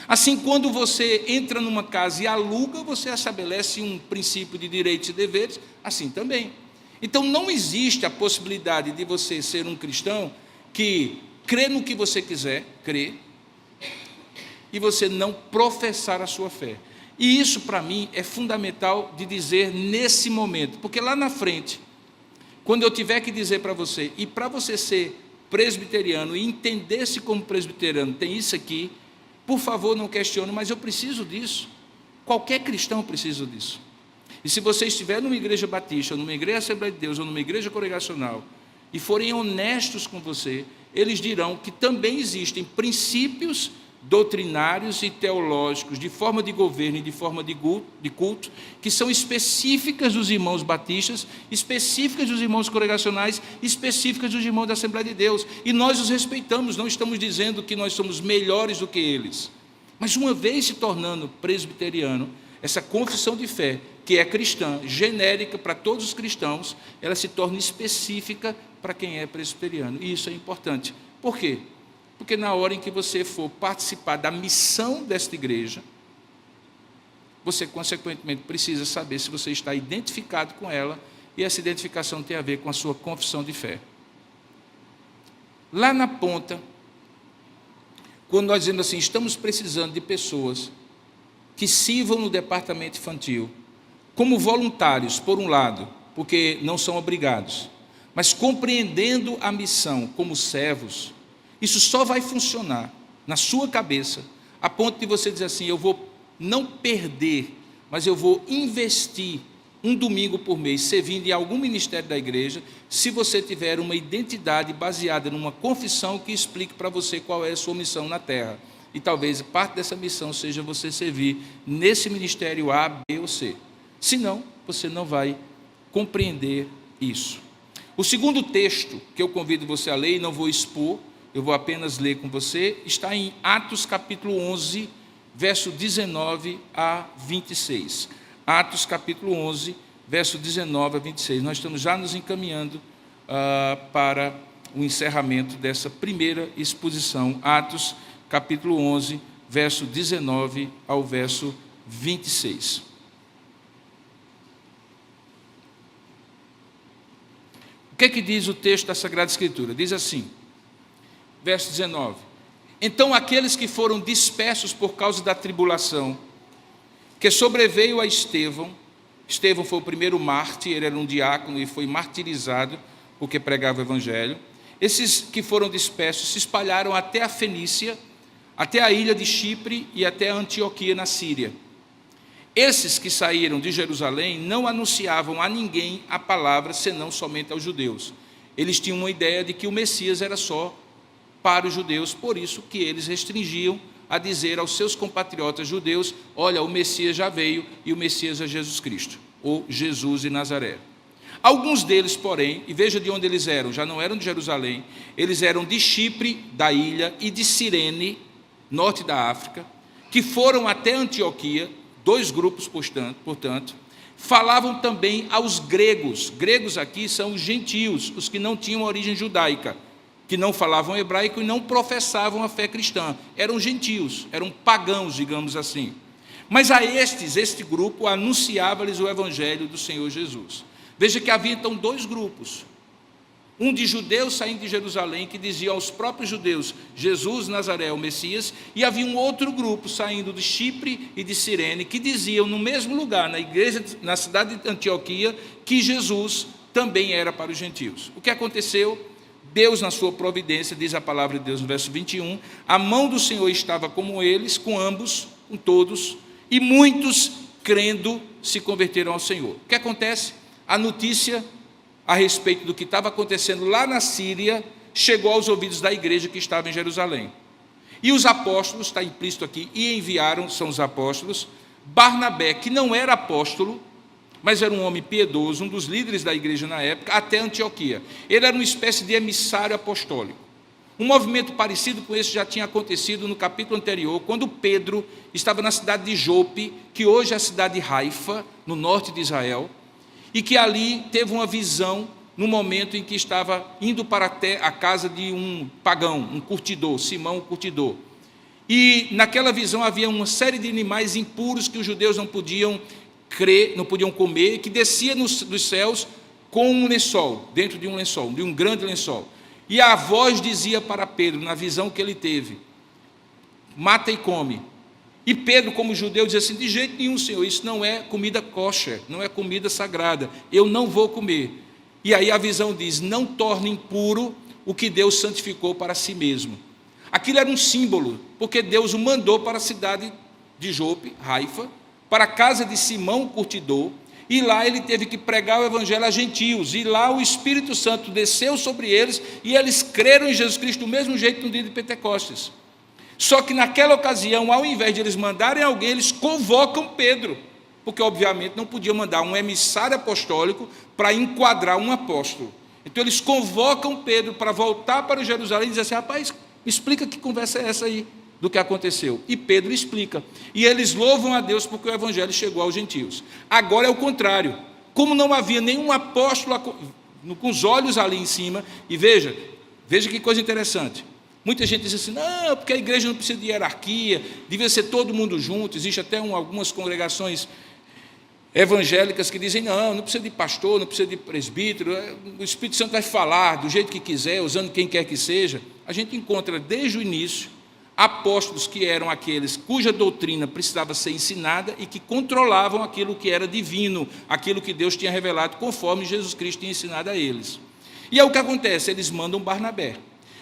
Assim, quando você entra numa casa e aluga, você estabelece um princípio de direitos e deveres, assim também. Então, não existe a possibilidade de você ser um cristão que crê no que você quiser crer e você não professar a sua fé. E isso, para mim, é fundamental de dizer nesse momento, porque lá na frente, quando eu tiver que dizer para você, e para você ser presbiteriano e entender-se como presbiteriano, tem isso aqui, por favor, não questione, mas eu preciso disso. Qualquer cristão precisa disso. E se você estiver numa igreja batista, ou numa igreja Assembleia de Deus, ou numa igreja congregacional, e forem honestos com você, eles dirão que também existem princípios doutrinários e teológicos, de forma de governo e de forma de culto, que são específicas dos irmãos batistas, específicas dos irmãos congregacionais, específicas dos irmãos da Assembleia de Deus, e nós os respeitamos, não estamos dizendo que nós somos melhores do que eles, mas uma vez se tornando presbiteriano, essa confissão de fé, que é cristã, genérica para todos os cristãos, ela se torna específica para quem é presbiteriano, e isso é importante. Por quê? Porque na hora em que você for participar da missão desta igreja, você, consequentemente, precisa saber se você está identificado com ela, e essa identificação tem a ver com a sua confissão de fé. Lá na ponta, quando nós dizemos assim, estamos precisando de pessoas que sirvam no departamento infantil, como voluntários, por um lado, porque não são obrigados, mas compreendendo a missão como servos, isso só vai funcionar na sua cabeça, a ponto de você dizer assim, eu vou não perder mas eu vou investir um domingo por mês servindo em algum ministério da igreja, se você tiver uma identidade baseada numa confissão que explique para você qual é a sua missão na terra. E talvez parte dessa missão seja você servir nesse ministério A, B ou C. Senão, você não vai compreender isso. O segundo texto que eu convido você a ler, e não vou expor, eu vou apenas ler com você, está em Atos capítulo 11, verso 19 a 26. Atos capítulo 11, verso 19 a 26. Nós estamos já nos encaminhando para o encerramento dessa primeira exposição. Atos capítulo 11, verso 19 ao verso 26. O que é que diz o texto da Sagrada Escritura? Diz assim, verso 19: Então aqueles que foram dispersos por causa da tribulação que sobreveio a Estevão foi o primeiro mártir, ele era um diácono e foi martirizado porque pregava o evangelho. Esses que foram dispersos se espalharam até a Fenícia, até a ilha de Chipre e até a Antioquia na Síria. Esses que saíram de Jerusalém não anunciavam a ninguém a palavra, senão somente aos judeus. Eles tinham uma ideia de que o Messias era só para os judeus, por isso que eles restringiam a dizer aos seus compatriotas judeus: olha, o Messias já veio e o Messias é Jesus Cristo, ou Jesus de Nazaré. Alguns deles, porém, e veja de onde eles eram, já não eram de Jerusalém, eles eram de Chipre, da ilha, e de Cirene, norte da África, que foram até Antioquia, 2 grupos, portanto, falavam também aos gregos. Gregos aqui são os gentios, os que não tinham origem judaica, que não falavam hebraico e não professavam a fé cristã. Eram gentios, eram pagãos, digamos assim. Mas a este grupo anunciava-lhes o evangelho do Senhor Jesus. Veja que havia então 2 grupos. Um de judeus saindo de Jerusalém, que diziam aos próprios judeus: Jesus Nazaré é o Messias, e havia um outro grupo saindo de Chipre e de Cirene, que diziam no mesmo lugar, na igreja, na cidade de Antioquia, que Jesus também era para os gentios. O que aconteceu? Deus, na sua providência, diz a palavra de Deus no verso 21, a mão do Senhor estava com eles, com ambos, com todos, e muitos, crendo, se converteram ao Senhor. O que acontece? A notícia a respeito do que estava acontecendo lá na Síria chegou aos ouvidos da igreja que estava em Jerusalém. E os apóstolos, está implícito aqui, e enviaram, são os apóstolos, Barnabé, que não era apóstolo, mas era um homem piedoso, um dos líderes da igreja na época, até Antioquia. Ele era uma espécie de emissário apostólico. Um movimento parecido com esse já tinha acontecido no capítulo anterior, quando Pedro estava na cidade de Jope, que hoje é a cidade de Haifa, no norte de Israel, e que ali teve uma visão no momento em que estava indo para até a casa de um pagão, um curtidor, Simão o curtidor. E naquela visão havia uma série de animais impuros que os judeus não podiam comer, que descia dos céus com um lençol, dentro de um lençol, de um grande lençol. E a voz dizia para Pedro, na visão que ele teve: mata e come. E Pedro, como judeu, dizia assim: de jeito nenhum, Senhor, isso não é comida kosher, não é comida sagrada, eu não vou comer. E aí a visão diz: não torne impuro o que Deus santificou para si mesmo. Aquilo era um símbolo, porque Deus o mandou para a cidade de Jope, Haifa, para a casa de Simão o curtidor, e lá ele teve que pregar o evangelho a gentios, e lá o Espírito Santo desceu sobre eles, e eles creram em Jesus Cristo do mesmo jeito no dia de Pentecostes. Só que naquela ocasião, ao invés de eles mandarem alguém, eles convocam Pedro, porque obviamente não podiam mandar um emissário apostólico para enquadrar um apóstolo. Então eles convocam Pedro para voltar para Jerusalém e dizem assim: rapaz, me explica que conversa é essa aí do que aconteceu. E Pedro explica. E eles louvam a Deus porque o evangelho chegou aos gentios. Agora é o contrário. Como não havia nenhum apóstolo com os olhos ali em cima, e veja que coisa interessante. Muita gente diz assim: não, porque a igreja não precisa de hierarquia, devia ser todo mundo junto. Existe até algumas congregações evangélicas que dizem: não precisa de pastor, não precisa de presbítero, o Espírito Santo vai falar do jeito que quiser, usando quem quer que seja. A gente encontra desde o início apóstolos que eram aqueles cuja doutrina precisava ser ensinada e que controlavam aquilo que era divino, aquilo que Deus tinha revelado conforme Jesus Cristo tinha ensinado a eles. E é o que acontece, eles mandam Barnabé.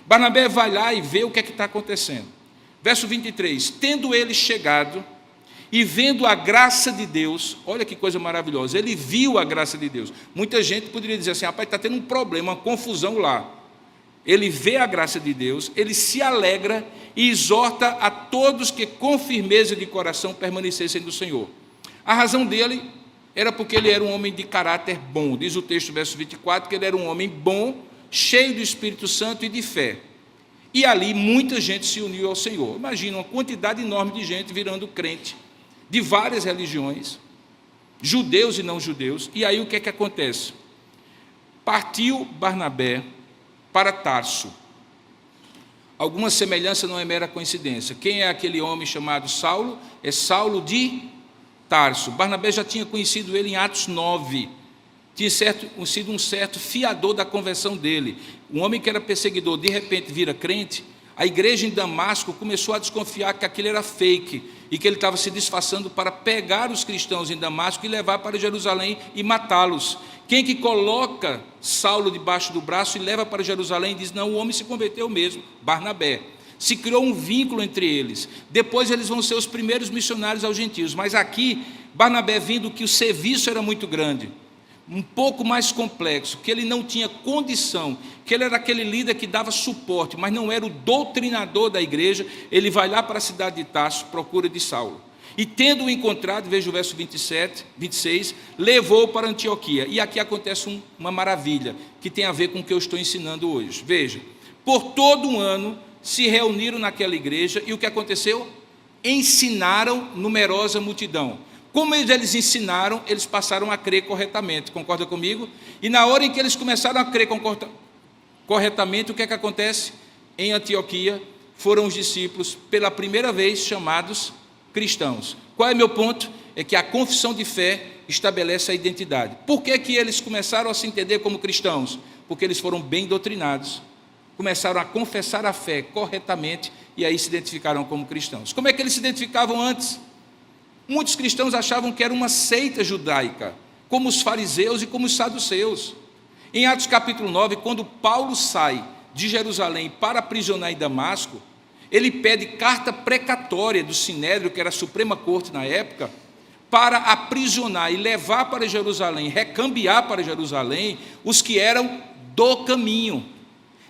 Barnabé vai lá e vê o que é que está acontecendo. Verso 23, tendo ele chegado e vendo a graça de Deus, olha que coisa maravilhosa, ele viu a graça de Deus. Muita gente poderia dizer assim, rapaz, está tendo um problema, uma confusão lá. Ele vê a graça de Deus, ele se alegra e exorta a todos que com firmeza de coração permanecessem do Senhor. A razão dele era porque ele era um homem de caráter bom. Diz o texto, verso 24, que ele era um homem bom, cheio do Espírito Santo e de fé. E ali muita gente se uniu ao Senhor. Imagina uma quantidade enorme de gente virando crente, de várias religiões, judeus e não judeus. E aí o que é que acontece? Partiu Barnabé para Tarso. Alguma semelhança não é mera coincidência. Quem é aquele homem chamado Saulo? É Saulo de Tarso. Barnabé já tinha conhecido ele em Atos 9. Tinha sido um certo fiador da conversão dele. Um homem que era perseguidor, de repente vira crente. A igreja em Damasco começou a desconfiar que aquilo era fake e que ele estava se disfarçando para pegar os cristãos em Damasco e levar para Jerusalém e matá-los. Quem que coloca Saulo debaixo do braço e leva para Jerusalém e diz, não, o homem se converteu mesmo, Barnabé. Se criou um vínculo entre eles. Depois eles vão ser os primeiros missionários aos gentios. Mas aqui, Barnabé vendo que o serviço era muito grande, um pouco mais complexo, que ele não tinha condição, que ele era aquele líder que dava suporte, mas não era o doutrinador da igreja, ele vai lá para a cidade de Tarso, procura de Saulo. E tendo-o encontrado, veja o verso 26, levou para Antioquia. E aqui acontece uma maravilha, que tem a ver com o que eu estou ensinando hoje. Veja, por todo um ano se reuniram naquela igreja, e o que aconteceu? Ensinaram numerosa multidão. Como eles ensinaram, eles passaram a crer corretamente, concorda comigo? E na hora em que eles começaram a crer corretamente, o que é que acontece? Em Antioquia, foram os discípulos, pela primeira vez, chamados cristãos. Qual é meu ponto? É que a confissão de fé estabelece a identidade. Por que que eles começaram a se entender como cristãos? Porque eles foram bem doutrinados, começaram a confessar a fé corretamente, e aí se identificaram como cristãos. Como é que eles se identificavam antes? Muitos cristãos achavam que era uma seita judaica, como os fariseus e como os saduceus. Em Atos capítulo 9, quando Paulo sai de Jerusalém para aprisionar em Damasco, ele pede carta precatória do Sinédrio, que era a Suprema Corte na época, para aprisionar e levar para Jerusalém, recambiar para Jerusalém, os que eram do caminho.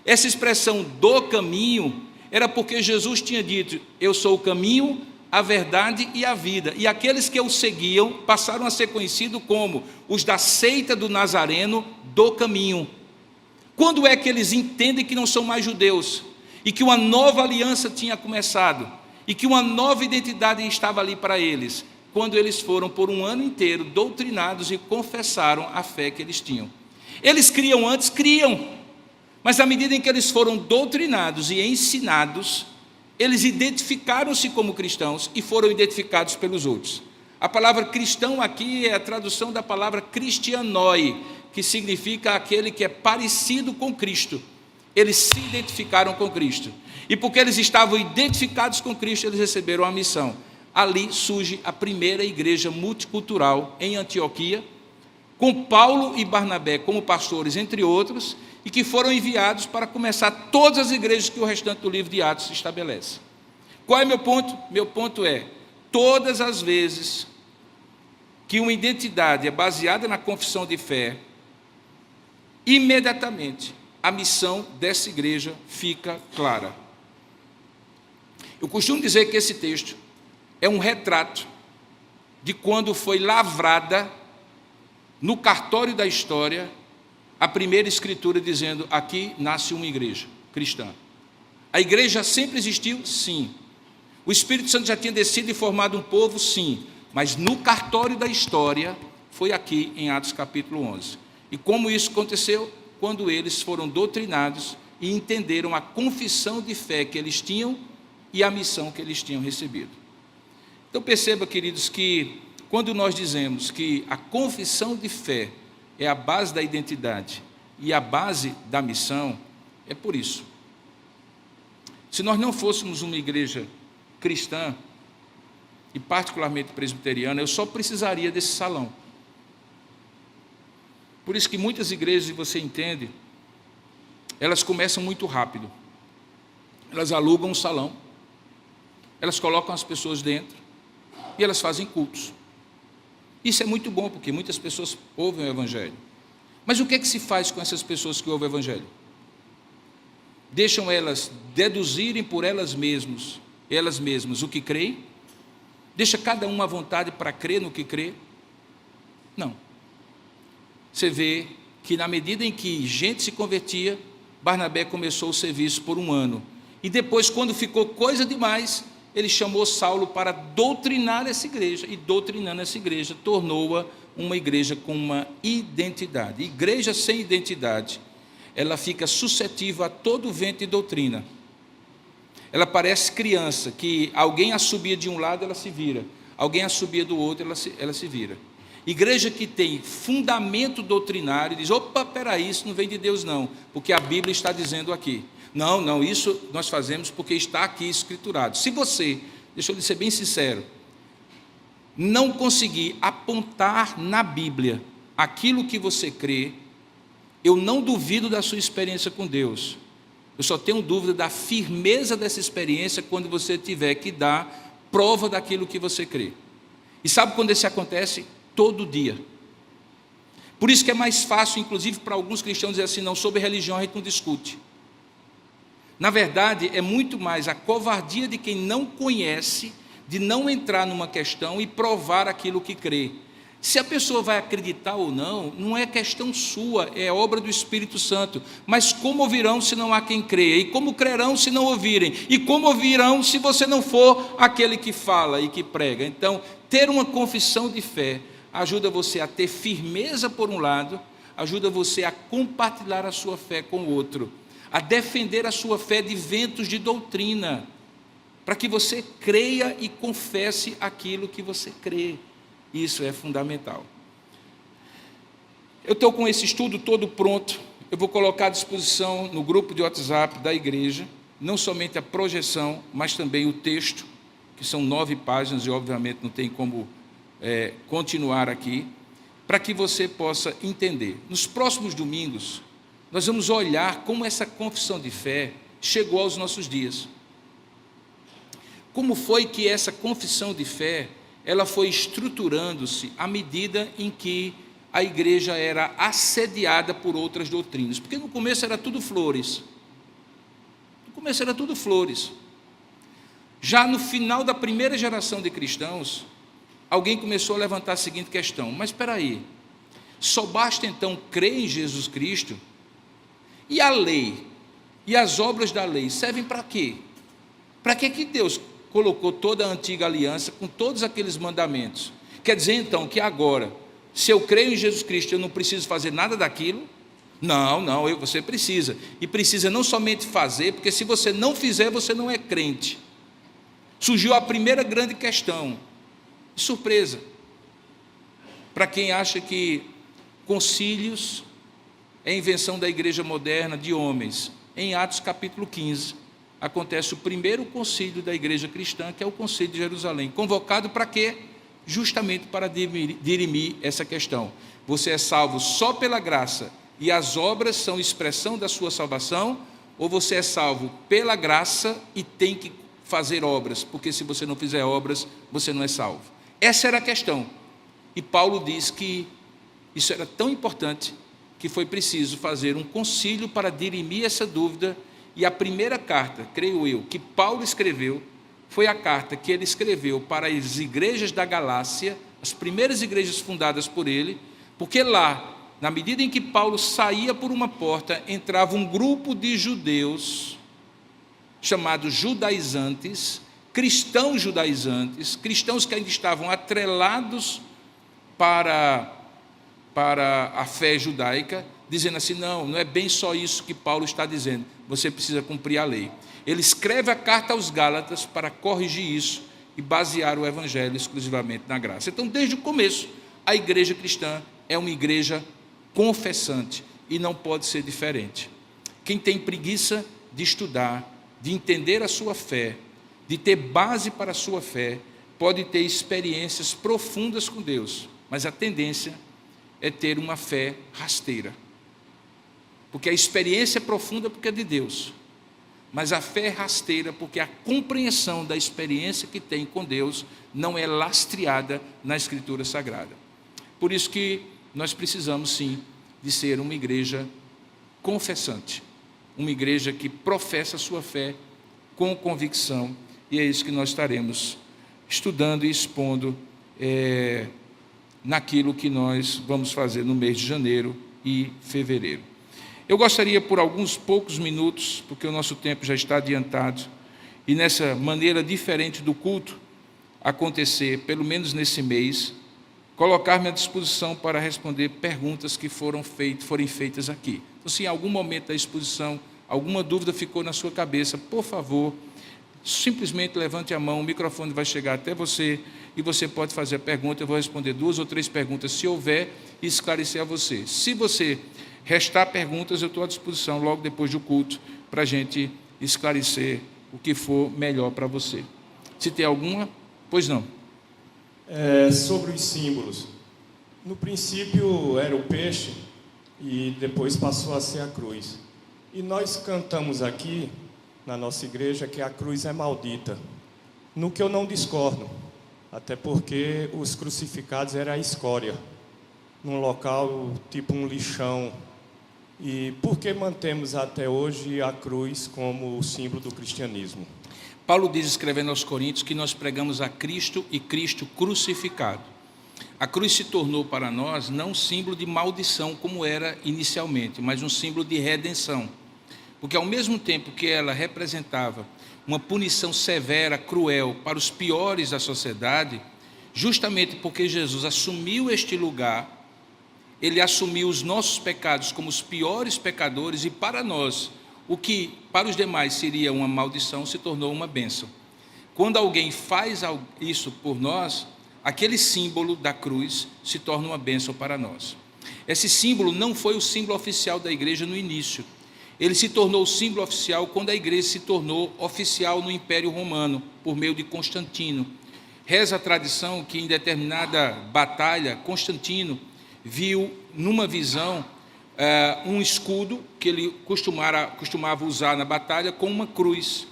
Essa expressão do caminho era porque Jesus tinha dito, eu sou o caminho, a verdade e a vida. E aqueles que o seguiam passaram a ser conhecidos como os da seita do Nazareno do caminho. Quando é que eles entendem que não são mais judeus? E que uma nova aliança tinha começado? E que uma nova identidade estava ali para eles? Quando eles foram por um ano inteiro doutrinados e confessaram a fé que eles tinham. Eles criam antes? Criam. Mas à medida em que eles foram doutrinados e ensinados, eles identificaram-se como cristãos e foram identificados pelos outros. A palavra cristão aqui é a tradução da palavra cristianoi, que significa aquele que é parecido com Cristo. Eles se identificaram com Cristo. E porque eles estavam identificados com Cristo, eles receberam a missão. Ali surge a primeira igreja multicultural em Antioquia, com Paulo e Barnabé como pastores, entre outros, e que foram enviados para começar todas as igrejas que o restante do livro de Atos estabelece. Qual é meu ponto? Meu ponto é, todas as vezes que uma identidade é baseada na confissão de fé, imediatamente a missão dessa igreja fica clara. Eu costumo dizer que esse texto é um retrato de quando foi lavrada no cartório da história a primeira escritura dizendo, aqui nasce uma igreja cristã. A igreja sempre existiu? Sim. O Espírito Santo já tinha descido e formado um povo? Sim. Mas no cartório da história, foi aqui em Atos capítulo 11. E como isso aconteceu? Quando eles foram doutrinados e entenderam a confissão de fé que eles tinham e a missão que eles tinham recebido. Então perceba, queridos, que quando nós dizemos que a confissão de fé é a base da identidade e a base da missão, é por isso. Se nós não fôssemos uma igreja cristã, e particularmente presbiteriana, eu só precisaria desse salão. Por isso que muitas igrejas, e você entende, elas começam muito rápido. Elas alugam um salão, elas colocam as pessoas dentro, e elas fazem cultos. Isso é muito bom, porque muitas pessoas ouvem o Evangelho. Mas o que é que se faz com essas pessoas que ouvem o Evangelho? Deixam elas deduzirem por elas mesmas o que creem? Deixa cada um à vontade para crer no que crê? Não. Você vê que na medida em que gente se convertia, Barnabé começou o serviço por 1 ano. E depois, quando ficou coisa demais, ele chamou Saulo para doutrinar essa igreja. E doutrinando essa igreja, tornou-a uma igreja com uma identidade. Igreja sem identidade, ela fica suscetível a todo vento de doutrina. Ela parece criança, que alguém assobia de um lado, ela se vira. Alguém assobia do outro, ela se vira. Igreja que tem fundamento doutrinário, diz, opa, peraí, isso não vem de Deus não, porque a Bíblia está dizendo aqui. Não, isso nós fazemos porque está aqui escriturado. Se você, deixa eu lhe ser bem sincero, não conseguir apontar na Bíblia aquilo que você crê, eu não duvido da sua experiência com Deus. Eu só tenho dúvida da firmeza dessa experiência quando você tiver que dar prova daquilo que você crê. E sabe quando isso acontece? Todo dia. Por isso que é mais fácil, inclusive para alguns cristãos, dizer assim, não, sobre religião a gente não discute. Na verdade, é muito mais a covardia de quem não conhece, de não entrar numa questão e provar aquilo que crê. Se a pessoa vai acreditar ou não, não é questão sua, é obra do Espírito Santo. Mas como ouvirão se não há quem creia? E como crerão se não ouvirem? E como ouvirão se você não for aquele que fala e que prega? Então, ter uma confissão de fé ajuda você a ter firmeza por um lado, ajuda você a compartilhar a sua fé com o outro, a defender a sua fé de ventos de doutrina, para que você creia e confesse aquilo que você crê. Isso é fundamental. Eu estou com esse estudo todo pronto, eu vou colocar à disposição no grupo de WhatsApp da igreja, não somente a projeção, mas também o texto, que são 9 páginas e obviamente não tem como continuar aqui, para que você possa entender. Nos próximos domingos, nós vamos olhar como essa confissão de fé chegou aos nossos dias. Como foi que essa confissão de fé ela foi estruturando-se à medida em que a igreja era assediada por outras doutrinas. Porque no começo era tudo flores. Já no final da primeira geração de cristãos, alguém começou a levantar a seguinte questão: mas espera aí, só basta então crer em Jesus Cristo? E a lei? E as obras da lei servem para quê? Para que Deus colocou toda a antiga aliança com todos aqueles mandamentos? Quer dizer então que agora, se eu creio em Jesus Cristo, eu não preciso fazer nada daquilo? Não, você precisa. E precisa não somente fazer, porque se você não fizer, você não é crente. Surgiu a primeira grande questão. Surpresa. Para quem acha que concílios é invenção da igreja moderna, de homens. Em Atos capítulo 15, acontece o primeiro concílio da igreja cristã, que é o concílio de Jerusalém. Convocado para quê? Justamente para dirimir essa questão. Você é salvo só pela graça e as obras são expressão da sua salvação, ou você é salvo pela graça e tem que fazer obras, porque se você não fizer obras, você não é salvo. Essa era a questão. E Paulo diz que isso era tão importante que foi preciso fazer um concílio para dirimir essa dúvida. E a primeira carta, creio eu, que Paulo escreveu, foi a carta que ele escreveu para as igrejas da Galácia, as primeiras igrejas fundadas por ele, porque lá, na medida em que Paulo saía por uma porta, entrava um grupo de judeus, chamados judaizantes, cristãos judaizantes, cristãos que ainda estavam atrelados para a fé judaica, dizendo assim, não é bem só isso que Paulo está dizendo, você precisa cumprir a lei. Ele escreve a carta aos Gálatas para corrigir isso e basear o evangelho exclusivamente na graça. Então, desde o começo, a igreja cristã é uma igreja confessante e não pode ser diferente. Quem tem preguiça de estudar, de entender a sua fé, de ter base para a sua fé, pode ter experiências profundas com Deus, mas a tendência é ter uma fé rasteira. Porque a experiência é profunda porque é de Deus, mas a fé é rasteira porque a compreensão da experiência que tem com Deus não é lastreada na Escritura Sagrada. Por isso que nós precisamos, sim, de ser uma igreja confessante, uma igreja que professa a sua fé com convicção, e é isso que nós estaremos estudando e expondo naquilo que nós vamos fazer no mês de janeiro e fevereiro. Eu gostaria, por alguns poucos minutos, porque o nosso tempo já está adiantado, e nessa maneira diferente do culto acontecer, pelo menos nesse mês, colocar-me à disposição para responder perguntas que forem feitas aqui. Então, se em algum momento da exposição alguma dúvida ficou na sua cabeça, por favor, simplesmente levante a mão, o microfone vai chegar até você e você pode fazer a pergunta. Eu vou responder 2 ou 3 perguntas, se houver, e esclarecer a você. Se você restar perguntas, eu estou à disposição logo depois do culto para a gente esclarecer o que for melhor para você. Se tem alguma, pois não. Sobre os símbolos. No princípio era o peixe e depois passou a ser a cruz. E nós cantamos aqui na nossa igreja que a cruz é maldita. No que eu não discordo, até porque os crucificados era a escória, num local tipo um lixão. E por que mantemos até hoje a cruz como o símbolo do cristianismo? Paulo diz, escrevendo aos Coríntios, que nós pregamos a Cristo e Cristo crucificado. A cruz se tornou para nós não um símbolo de maldição como era inicialmente, mas um símbolo de redenção. Porque ao mesmo tempo que ela representava uma punição severa, cruel para os piores da sociedade, justamente porque Jesus assumiu este lugar, ele assumiu os nossos pecados como os piores pecadores, e para nós, o que para os demais seria uma maldição, se tornou uma bênção. Quando alguém faz isso por nós, aquele símbolo da cruz se torna uma bênção para nós. Esse símbolo não foi o símbolo oficial da igreja no início. Ele se tornou o símbolo oficial quando a igreja se tornou oficial no Império Romano, por meio de Constantino. Reza a tradição que em determinada batalha, Constantino viu numa visão um escudo que ele costumava usar na batalha com uma cruz.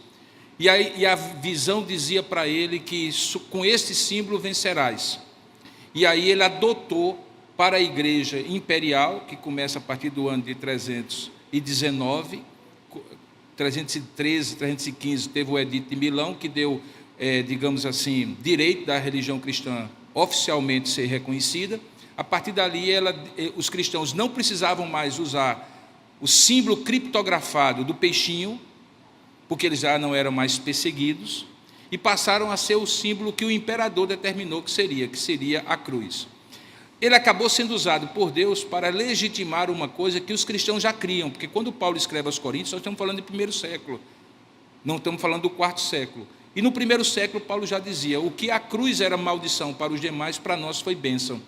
E a visão dizia para ele que com este símbolo vencerás. E aí ele adotou para a igreja imperial, que começa a partir do ano de 319, 313, 315, teve o Edito de Milão, que deu, digamos assim, direito da religião cristã oficialmente ser reconhecida. A partir dali, os cristãos não precisavam mais usar o símbolo criptografado do peixinho, porque eles já não eram mais perseguidos, e passaram a ser o símbolo que o imperador determinou que seria a cruz. Ele acabou sendo usado por Deus para legitimar uma coisa que os cristãos já criam, porque quando Paulo escreve aos Coríntios, nós estamos falando do 1º século, não estamos falando do 4º século. E no 1º século, Paulo já dizia, o que a cruz era maldição para os demais, para nós foi bênção.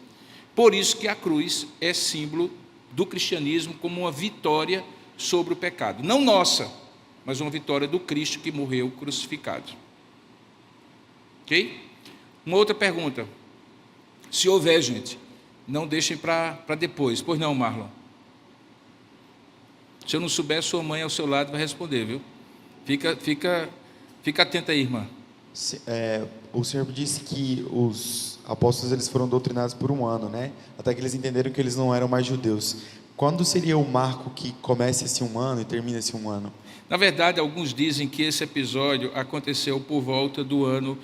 Por isso que a cruz é símbolo do cristianismo como uma vitória sobre o pecado. Não nossa, mas uma vitória do Cristo que morreu crucificado. Ok? Uma outra pergunta. Se houver, gente, não deixem para depois. Pois não, Marlon? Se eu não souber, sua mãe ao seu lado vai responder, viu? Fica atenta aí, irmã. O senhor disse que os apóstolos eles foram doutrinados por 1 ano, né? Até que eles entenderam que eles não eram mais judeus. Quando seria o marco que começa esse 1 ano e termina esse 1 ano? Na verdade, alguns dizem que esse episódio aconteceu por volta do ano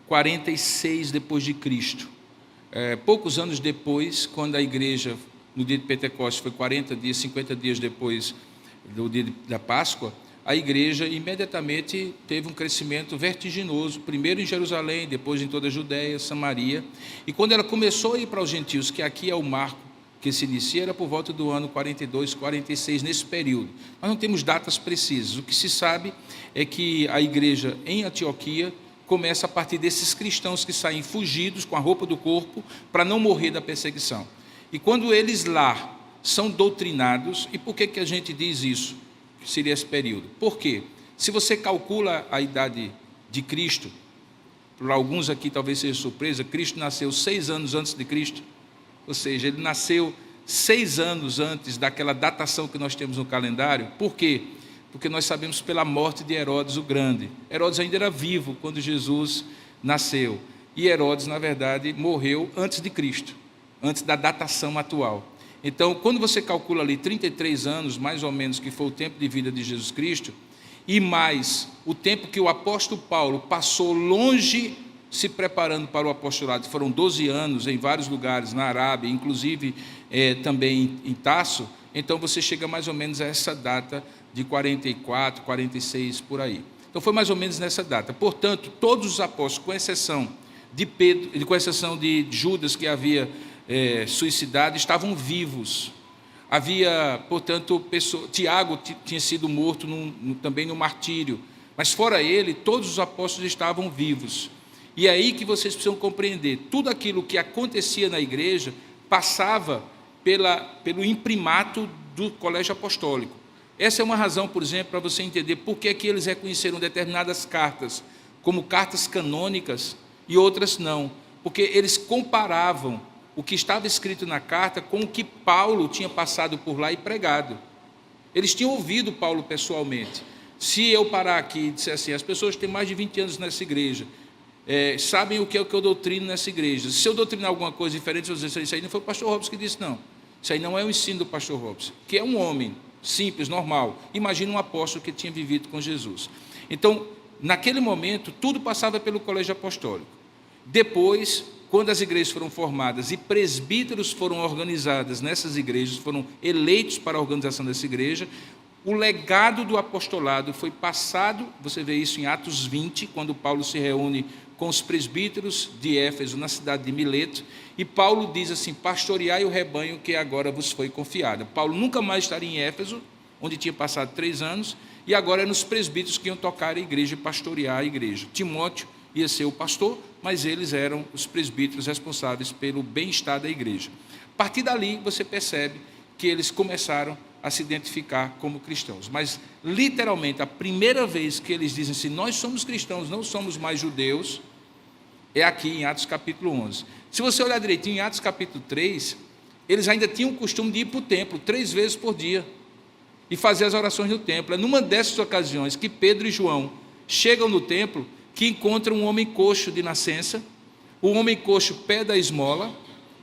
46 depois de Cristo. Poucos anos depois, quando a igreja, no dia de Pentecostes, foi 40 dias, 50 dias depois do dia da Páscoa, a igreja imediatamente teve um crescimento vertiginoso, primeiro em Jerusalém, depois em toda a Judéia, Samaria, e quando ela começou a ir para os gentios, que aqui é o marco que se inicia, era por volta do ano 42, 46, nesse período. Nós não temos datas precisas. O que se sabe é que a igreja em Antioquia começa a partir desses cristãos que saem fugidos com a roupa do corpo para não morrer da perseguição. E quando eles lá são doutrinados, e por que a gente diz isso? Que seria esse período? Por quê? Se você calcula a idade de Cristo, para alguns aqui talvez seja surpresa, Cristo nasceu 6 anos antes de Cristo, ou seja, ele nasceu 6 anos antes daquela datação que nós temos no calendário. Por quê? porque nós sabemos pela morte de Herodes o Grande. Herodes ainda era vivo quando Jesus nasceu, e Herodes, na verdade, morreu antes de Cristo, antes da datação atual. Então, quando você calcula ali 33 anos, mais ou menos, que foi o tempo de vida de Jesus Cristo, e mais o tempo que o apóstolo Paulo passou longe se preparando para o apostolado, foram 12 anos em vários lugares, na Arábia, inclusive também em Tarso, então você chega mais ou menos a essa data de 44, 46, por aí. Então foi mais ou menos nessa data. Portanto, todos os apóstolos, com exceção de Pedro, com exceção de Judas, que havia suicidado, estavam vivos. Havia, portanto, Tiago tinha sido morto também no martírio, mas fora ele, todos os apóstolos estavam vivos. E é aí que vocês precisam compreender, tudo aquilo que acontecia na igreja passava pelo imprimato do colégio apostólico. Essa é uma razão, por exemplo, para você entender por que eles reconheceram determinadas cartas como cartas canônicas e outras não, porque eles comparavam o que estava escrito na carta com o que Paulo tinha passado por lá e pregado. Eles tinham ouvido Paulo pessoalmente. Se eu parar aqui e disser assim, as pessoas têm mais de 20 anos nessa igreja, sabem o que é o que eu doutrino nessa igreja. Se eu doutrinar alguma coisa diferente, eu vou dizer, isso aí não foi o pastor Robson que disse, não. Isso aí não é o ensino do pastor Robson, que é um homem simples, normal. Imagina um apóstolo que tinha vivido com Jesus. Então, naquele momento, tudo passava pelo colégio apostólico. Depois, quando as igrejas foram formadas e presbíteros foram organizados nessas igrejas, foram eleitos para a organização dessa igreja, o legado do apostolado foi passado, você vê isso em Atos 20, quando Paulo se reúne com os presbíteros de Éfeso, na cidade de Mileto, e Paulo diz assim, pastoreai o rebanho que agora vos foi confiado. Paulo nunca mais estaria em Éfeso, onde tinha passado 3 anos, e agora é nos presbíteros que iam tocar a igreja e pastorear a igreja. Timóteo ia ser o pastor, mas eles eram os presbíteros responsáveis pelo bem-estar da igreja. A partir dali, você percebe que eles começaram a se identificar como cristãos. Mas, literalmente, a primeira vez que eles dizem assim, nós somos cristãos, não somos mais judeus, é aqui em Atos capítulo 11. Se você olhar direitinho, em Atos capítulo 3, eles ainda tinham o costume de ir para o templo 3 vezes por dia e fazer as orações no templo. É numa dessas ocasiões que Pedro e João chegam no templo, que encontram um homem coxo de nascença, o homem coxo pede a esmola,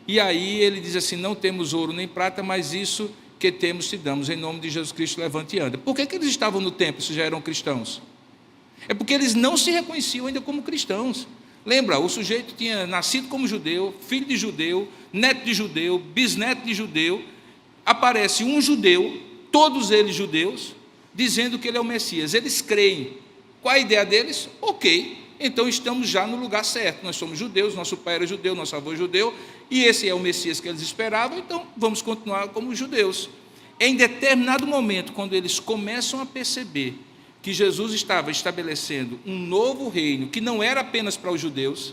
e aí ele diz assim, não temos ouro nem prata, mas isso que temos te damos, em nome de Jesus Cristo, levante e anda. Por que eles estavam no templo se já eram cristãos? É porque eles não se reconheciam ainda como cristãos. Lembra, o sujeito tinha nascido como judeu, filho de judeu, neto de judeu, bisneto de judeu, aparece um judeu, todos eles judeus, dizendo que ele é o Messias. Eles creem. Qual a ideia deles? Ok, então estamos já no lugar certo, nós somos judeus, nosso pai era judeu, nosso avô é judeu, e esse é o Messias que eles esperavam, então vamos continuar como judeus. Em determinado momento, quando eles começam a perceber que Jesus estava estabelecendo um novo reino, que não era apenas para os judeus,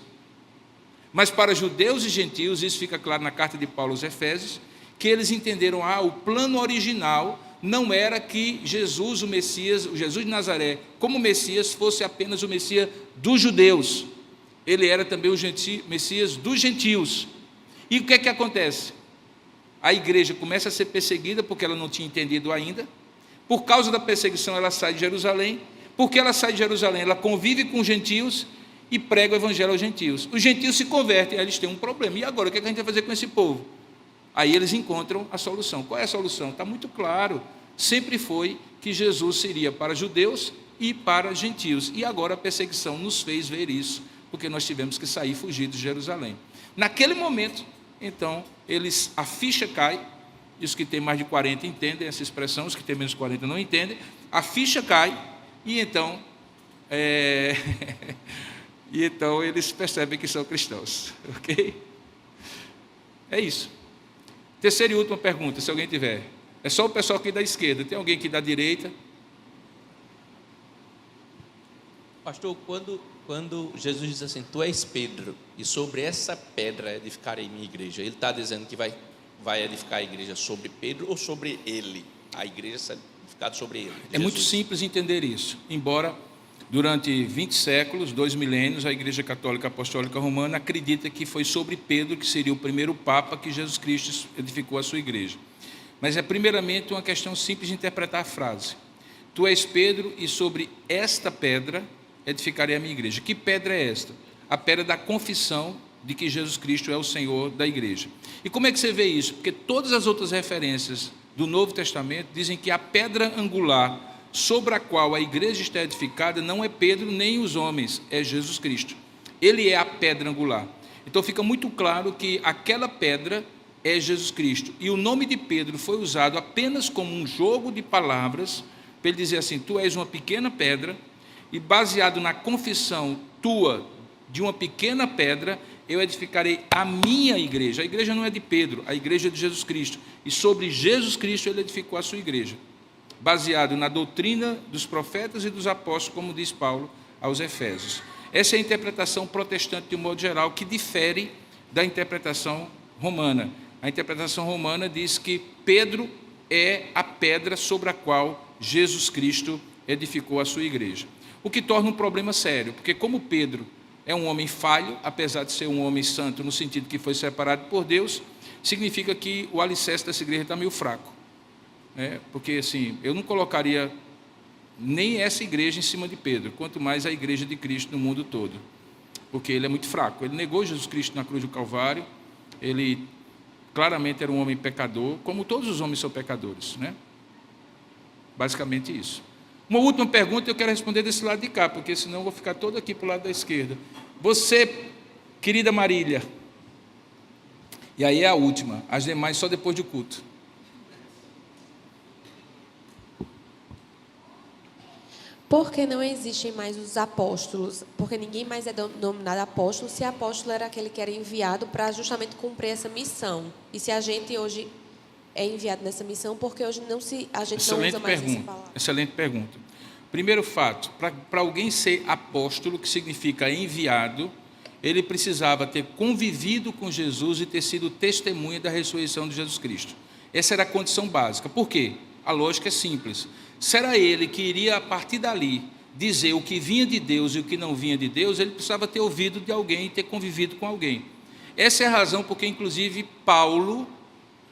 mas para judeus e gentios, isso fica claro na carta de Paulo aos Efésios, que eles entenderam, o plano original não era que Jesus, o Messias, o Jesus de Nazaré, como Messias, fosse apenas o Messias dos judeus. Ele era também o Messias dos gentios. E o que é que acontece? A igreja começa a ser perseguida, porque ela não tinha entendido ainda. Por causa da perseguição, ela sai de Jerusalém. Porque ela sai de Jerusalém, ela convive com os gentios e prega o evangelho aos gentios. Os gentios se convertem, aí eles têm um problema. E agora, o que a gente vai fazer com esse povo? Aí eles encontram a solução. Qual é a solução? Está muito claro. Sempre foi que Jesus seria para judeus e para gentios. E agora a perseguição nos fez ver isso, porque nós tivemos que sair fugidos de Jerusalém. Naquele momento, então, a ficha cai, e os que têm mais de 40 entendem essa expressão, os que têm menos de 40 não entendem, a ficha cai, e então, e então eles percebem que são cristãos, ok? É isso. Terceira e última pergunta, se alguém tiver. É só o pessoal aqui da esquerda, tem alguém aqui da direita? Pastor, quando Jesus diz assim, tu és Pedro, e sobre essa pedra edificarei minha igreja, ele está dizendo que vai edificar a igreja sobre Pedro ou sobre ele? A igreja será edificada sobre ele. É muito simples entender isso, embora durante 20 séculos, 2 milênios, a Igreja Católica Apostólica Romana acredita que foi sobre Pedro que seria o primeiro Papa que Jesus Cristo edificou a sua igreja. Mas é primeiramente uma questão simples de interpretar a frase. tu és Pedro, e sobre esta pedra edificarei a minha igreja. Que pedra é esta? A pedra da confissão de que Jesus Cristo é o Senhor da igreja. E como é que você vê isso? Porque todas as outras referências do Novo Testamento dizem que a pedra angular sobre a qual a igreja está edificada não é Pedro nem os homens, é Jesus Cristo. Ele é a pedra angular. Então fica muito claro que aquela pedra é Jesus Cristo. E o nome de Pedro foi usado apenas como um jogo de palavras, para ele dizer assim: tu és uma pequena pedra, e baseado na confissão tua de uma pequena pedra, eu edificarei a minha igreja. A igreja não é de Pedro, a igreja é de Jesus Cristo. E sobre Jesus Cristo ele edificou a sua igreja, baseado na doutrina dos profetas e dos apóstolos, como diz Paulo aos Efésios. Essa é a interpretação protestante, de um modo geral, que difere da interpretação romana. A interpretação romana diz que Pedro é a pedra sobre a qual Jesus Cristo edificou a sua igreja. O que torna um problema sério, porque como Pedro é um homem falho, apesar de ser um homem santo, no sentido que foi separado por Deus, significa que o alicerce dessa igreja está meio fraco. Porque assim, eu não colocaria nem essa igreja em cima de Pedro, quanto mais a igreja de Cristo no mundo todo, porque ele é muito fraco. Ele negou Jesus Cristo na cruz do Calvário, ele claramente era um homem pecador, como todos os homens são pecadores, basicamente isso. Uma última pergunta eu quero responder desse lado de cá, porque senão eu vou ficar todo aqui para o lado da esquerda. Você, querida Marília, e aí é a última, as demais só depois do culto. Por que não existem mais os apóstolos? Porque ninguém mais é denominado apóstolo, se apóstolo era aquele que era enviado para justamente cumprir essa missão. E se a gente hoje é enviado nessa missão, porque hoje a gente não usa mais essa palavra? Excelente pergunta. Primeiro fato, para alguém ser apóstolo, que significa enviado, ele precisava ter convivido com Jesus e ter sido testemunha da ressurreição de Jesus Cristo. Essa era a condição básica. Por quê? A lógica é simples. Será ele que iria, a partir dali, dizer o que vinha de Deus e o que não vinha de Deus? Ele precisava ter ouvido de alguém e ter convivido com alguém. Essa é a razão porque, inclusive, Paulo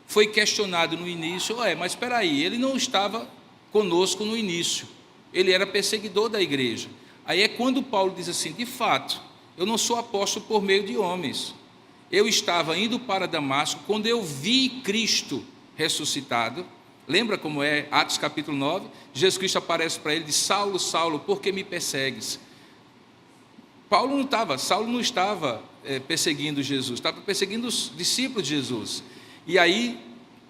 foi questionado no início: mas espera aí, ele não estava conosco no início, ele era perseguidor da igreja. Aí é quando Paulo diz assim: de fato, eu não sou apóstolo por meio de homens. Eu estava indo para Damasco quando eu vi Cristo ressuscitado. Lembra como é Atos capítulo 9? Jesus Cristo aparece para ele e diz: Saulo, Saulo, por que me persegues? Saulo não estava perseguindo Jesus, estava perseguindo os discípulos de Jesus. E aí,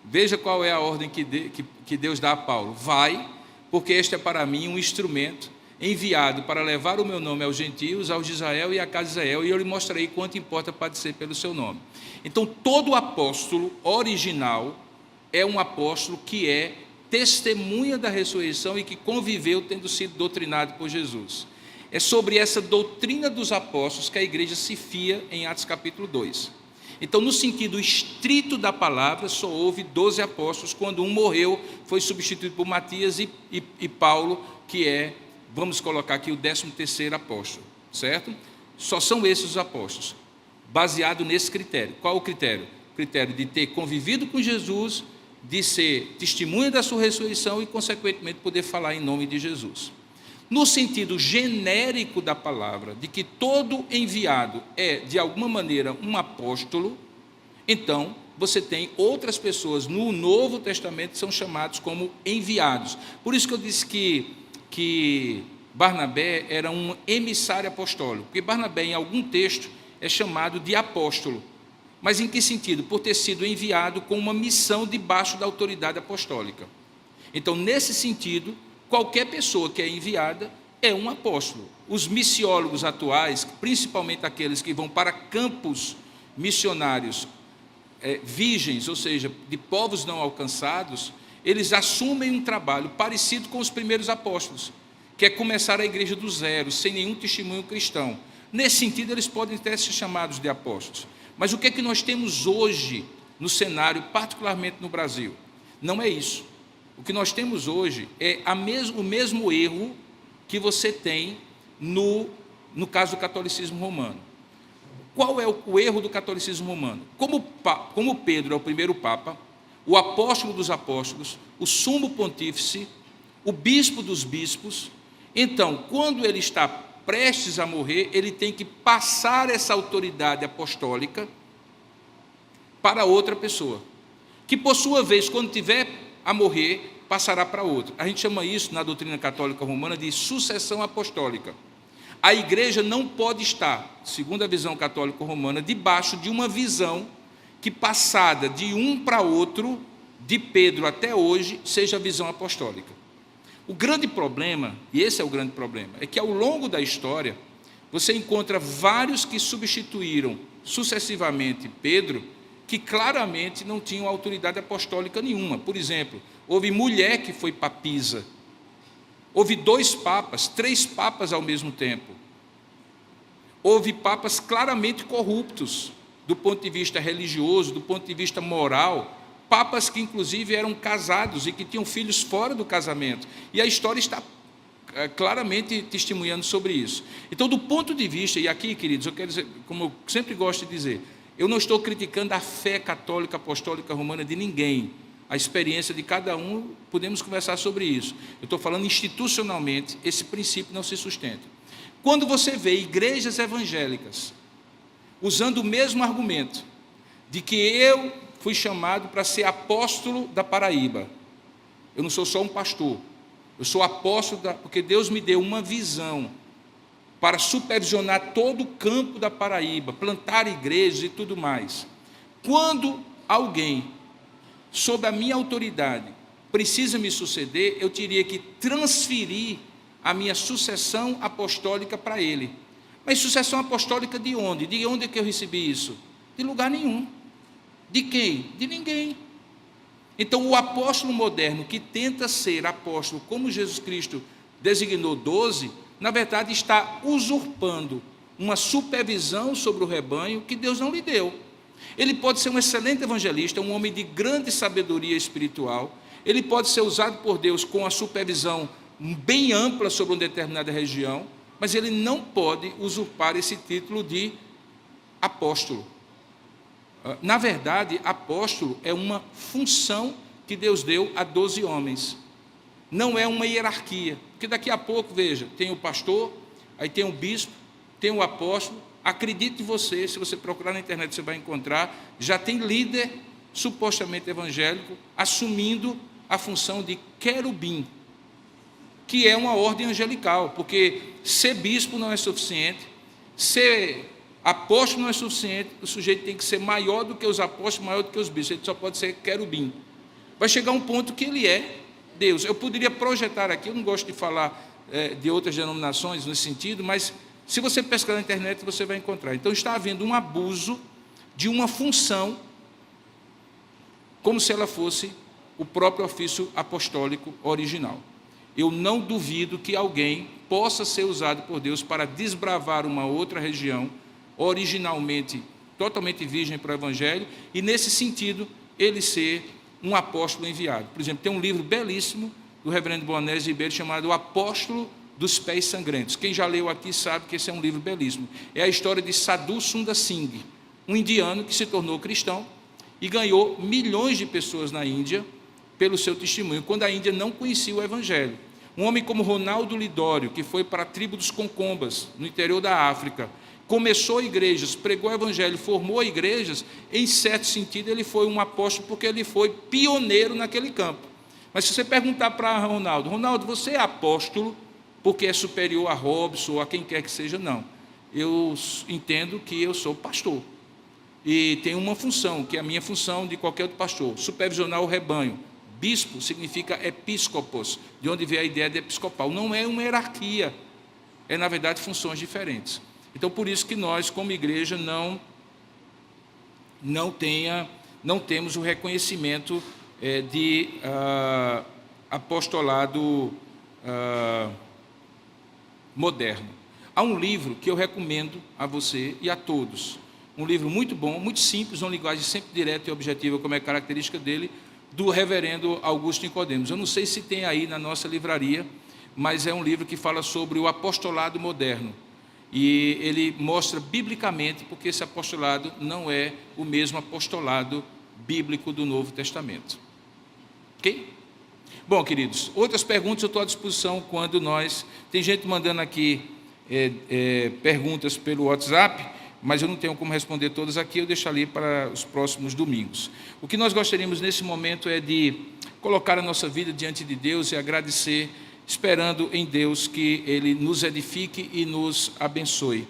veja qual é a ordem que Deus dá a Paulo: vai, porque este é para mim um instrumento enviado para levar o meu nome aos gentios, aos de Israel e à casa de Israel, e eu lhe mostrarei quanto importa padecer pelo seu nome. Então, todo apóstolo original é um apóstolo que é testemunha da ressurreição e que conviveu tendo sido doutrinado por Jesus. É sobre essa doutrina dos apóstolos que a igreja se fia em Atos capítulo 2. Então, no sentido estrito da palavra, só houve 12 apóstolos. Quando um morreu, foi substituído por Matias e Paulo, que é, vamos colocar aqui, o 13º apóstolo, certo? Só são esses os apóstolos, baseado nesse critério. Qual o critério? O critério de ter convivido com Jesus, de ser testemunha da sua ressurreição e, consequentemente, poder falar em nome de Jesus. No sentido genérico da palavra, de que todo enviado é, de alguma maneira, um apóstolo, então, você tem outras pessoas no Novo Testamento que são chamados como enviados. Por isso que eu disse que Barnabé era um emissário apostólico, porque Barnabé, em algum texto, é chamado de apóstolo. Mas em que sentido? Por ter sido enviado com uma missão debaixo da autoridade apostólica. Então, nesse sentido, qualquer pessoa que é enviada é um apóstolo. Os missiólogos atuais, principalmente aqueles que vão para campos missionários virgens, ou seja, de povos não alcançados, eles assumem um trabalho parecido com os primeiros apóstolos, que é começar a igreja do zero, sem nenhum testemunho cristão. Nesse sentido, eles podem até ser chamados de apóstolos. Mas o que é que nós temos hoje no cenário, particularmente no Brasil? Não é isso. O que nós temos hoje é o mesmo erro que você tem no caso do catolicismo romano. Qual é o erro do catolicismo romano? Como Pedro é o primeiro papa, o apóstolo dos apóstolos, o sumo pontífice, o bispo dos bispos. Então, quando ele está prestes a morrer, ele tem que passar essa autoridade apostólica para outra pessoa, que por sua vez, quando tiver a morrer, passará para outra. A gente chama isso, na doutrina católica romana, de sucessão apostólica. A igreja não pode estar, segundo a visão católica romana, debaixo de uma visão que, passada de um para outro, de Pedro até hoje, seja a visão apostólica. O grande problema, e esse é o grande problema, é que ao longo da história, você encontra vários que substituíram sucessivamente Pedro, que claramente não tinham autoridade apostólica nenhuma. Por exemplo, houve mulher que foi papisa, houve 2 papas, 3 papas ao mesmo tempo, houve papas claramente corruptos, do ponto de vista religioso, do ponto de vista moral, papas que inclusive eram casados e que tinham filhos fora do casamento, e a história está claramente testemunhando sobre isso. Então, do ponto de vista, e aqui, queridos, eu quero dizer, como eu sempre gosto de dizer, eu não estou criticando a fé católica apostólica romana de ninguém, a experiência de cada um, podemos conversar sobre isso. Eu estou falando institucionalmente, esse princípio não se sustenta. Quando você vê igrejas evangélicas usando o mesmo argumento de que eu fui chamado para ser apóstolo da Paraíba, eu não sou só um pastor, eu sou apóstolo porque Deus me deu uma visão para supervisionar todo o campo da Paraíba, plantar igrejas e tudo mais. Quando alguém, sob a minha autoridade, precisa me suceder, eu teria que transferir a minha sucessão apostólica para ele. Mas sucessão apostólica de onde? De onde é que eu recebi isso? De lugar nenhum. De quem? De ninguém. Então, o apóstolo moderno, que tenta ser apóstolo como Jesus Cristo designou 12, na verdade está usurpando uma supervisão sobre o rebanho que Deus não lhe deu. Ele pode ser um excelente evangelista, um homem de grande sabedoria espiritual, ele pode ser usado por Deus com a supervisão bem ampla sobre uma determinada região, mas ele não pode usurpar esse título de apóstolo. Na verdade, apóstolo é uma função que Deus deu a 12 homens, não é uma hierarquia, porque daqui a pouco, veja, tem o pastor, aí tem o bispo, tem o apóstolo. Acredite você, se você procurar na internet você vai encontrar, já tem líder supostamente evangélico assumindo a função de querubim, que é uma ordem angelical, porque ser bispo não é suficiente, ser apóstolo não é suficiente, o sujeito tem que ser maior do que os apóstolos, maior do que os bispos, ele só pode ser querubim. Vai chegar um ponto que ele é Deus. Eu poderia projetar aqui, eu não gosto de falar de outras denominações nesse sentido, mas se você pesquisar na internet você vai encontrar. Então está havendo um abuso de uma função, como se ela fosse o próprio ofício apostólico original. Eu não duvido que alguém possa ser usado por Deus para desbravar uma outra região, originalmente totalmente virgem para o Evangelho, e nesse sentido ele ser um apóstolo enviado. Por exemplo, tem um livro belíssimo do reverendo Boanésio Ribeiro chamado O Apóstolo dos Pés Sangrentos. Quem já leu aqui sabe que esse é um livro belíssimo. É a história de Sadhu Sundar Singh, um indiano que se tornou cristão e ganhou milhões de pessoas na Índia pelo seu testemunho, quando a Índia não conhecia o Evangelho. Um homem como Ronaldo Lidório, que foi para a tribo dos Concombas, no interior da África, começou igrejas, pregou o Evangelho, formou igrejas, em certo sentido ele foi um apóstolo porque ele foi pioneiro naquele campo. Mas se você perguntar para Ronaldo, você é apóstolo porque é superior a Robson ou a quem quer que seja? Não. Eu entendo que eu sou pastor e tenho uma função, que é a minha função de qualquer outro pastor, supervisionar o rebanho. Bispo significa episcopos, de onde vem a ideia de episcopal. Não é uma hierarquia, é na verdade funções diferentes. Então por isso que nós como igreja não temos o reconhecimento de apostolado moderno. Há um livro que eu recomendo a você e a todos, um livro muito bom, muito simples, uma linguagem sempre direta e objetiva, como é característica dele, do reverendo Augusto Nicodemos. Eu não sei se tem aí na nossa livraria, mas é um livro que fala sobre o apostolado moderno, e ele mostra biblicamente porque esse apostolado não é o mesmo apostolado bíblico do Novo Testamento. Ok? Bom, queridos, outras perguntas eu estou à disposição quando nós... Tem gente mandando aqui perguntas pelo WhatsApp, mas eu não tenho como responder todas aqui, eu deixo ali para os próximos domingos. O que nós gostaríamos nesse momento é de colocar a nossa vida diante de Deus e agradecer, esperando em Deus que Ele nos edifique e nos abençoe.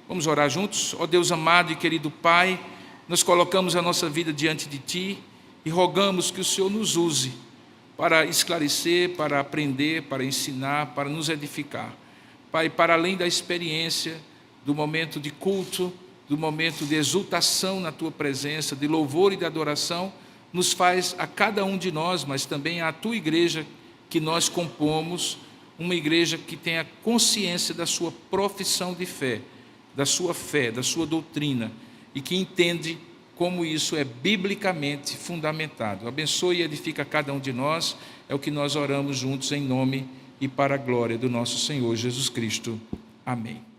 Vamos orar juntos? Ó Deus amado e querido Pai, nós colocamos a nossa vida diante de Ti e rogamos que o Senhor nos use para esclarecer, para aprender, para ensinar, para nos edificar. Pai, para além da experiência, do momento de culto, do momento de exultação na Tua presença, de louvor e de adoração, nos faz a cada um de nós, mas também à Tua igreja que nós compomos, uma igreja que tenha consciência da sua profissão de fé, da sua doutrina, e que entende como isso é biblicamente fundamentado. Abençoe e edifica cada um de nós, é o que nós oramos juntos em nome e para a glória do nosso Senhor Jesus Cristo. Amém.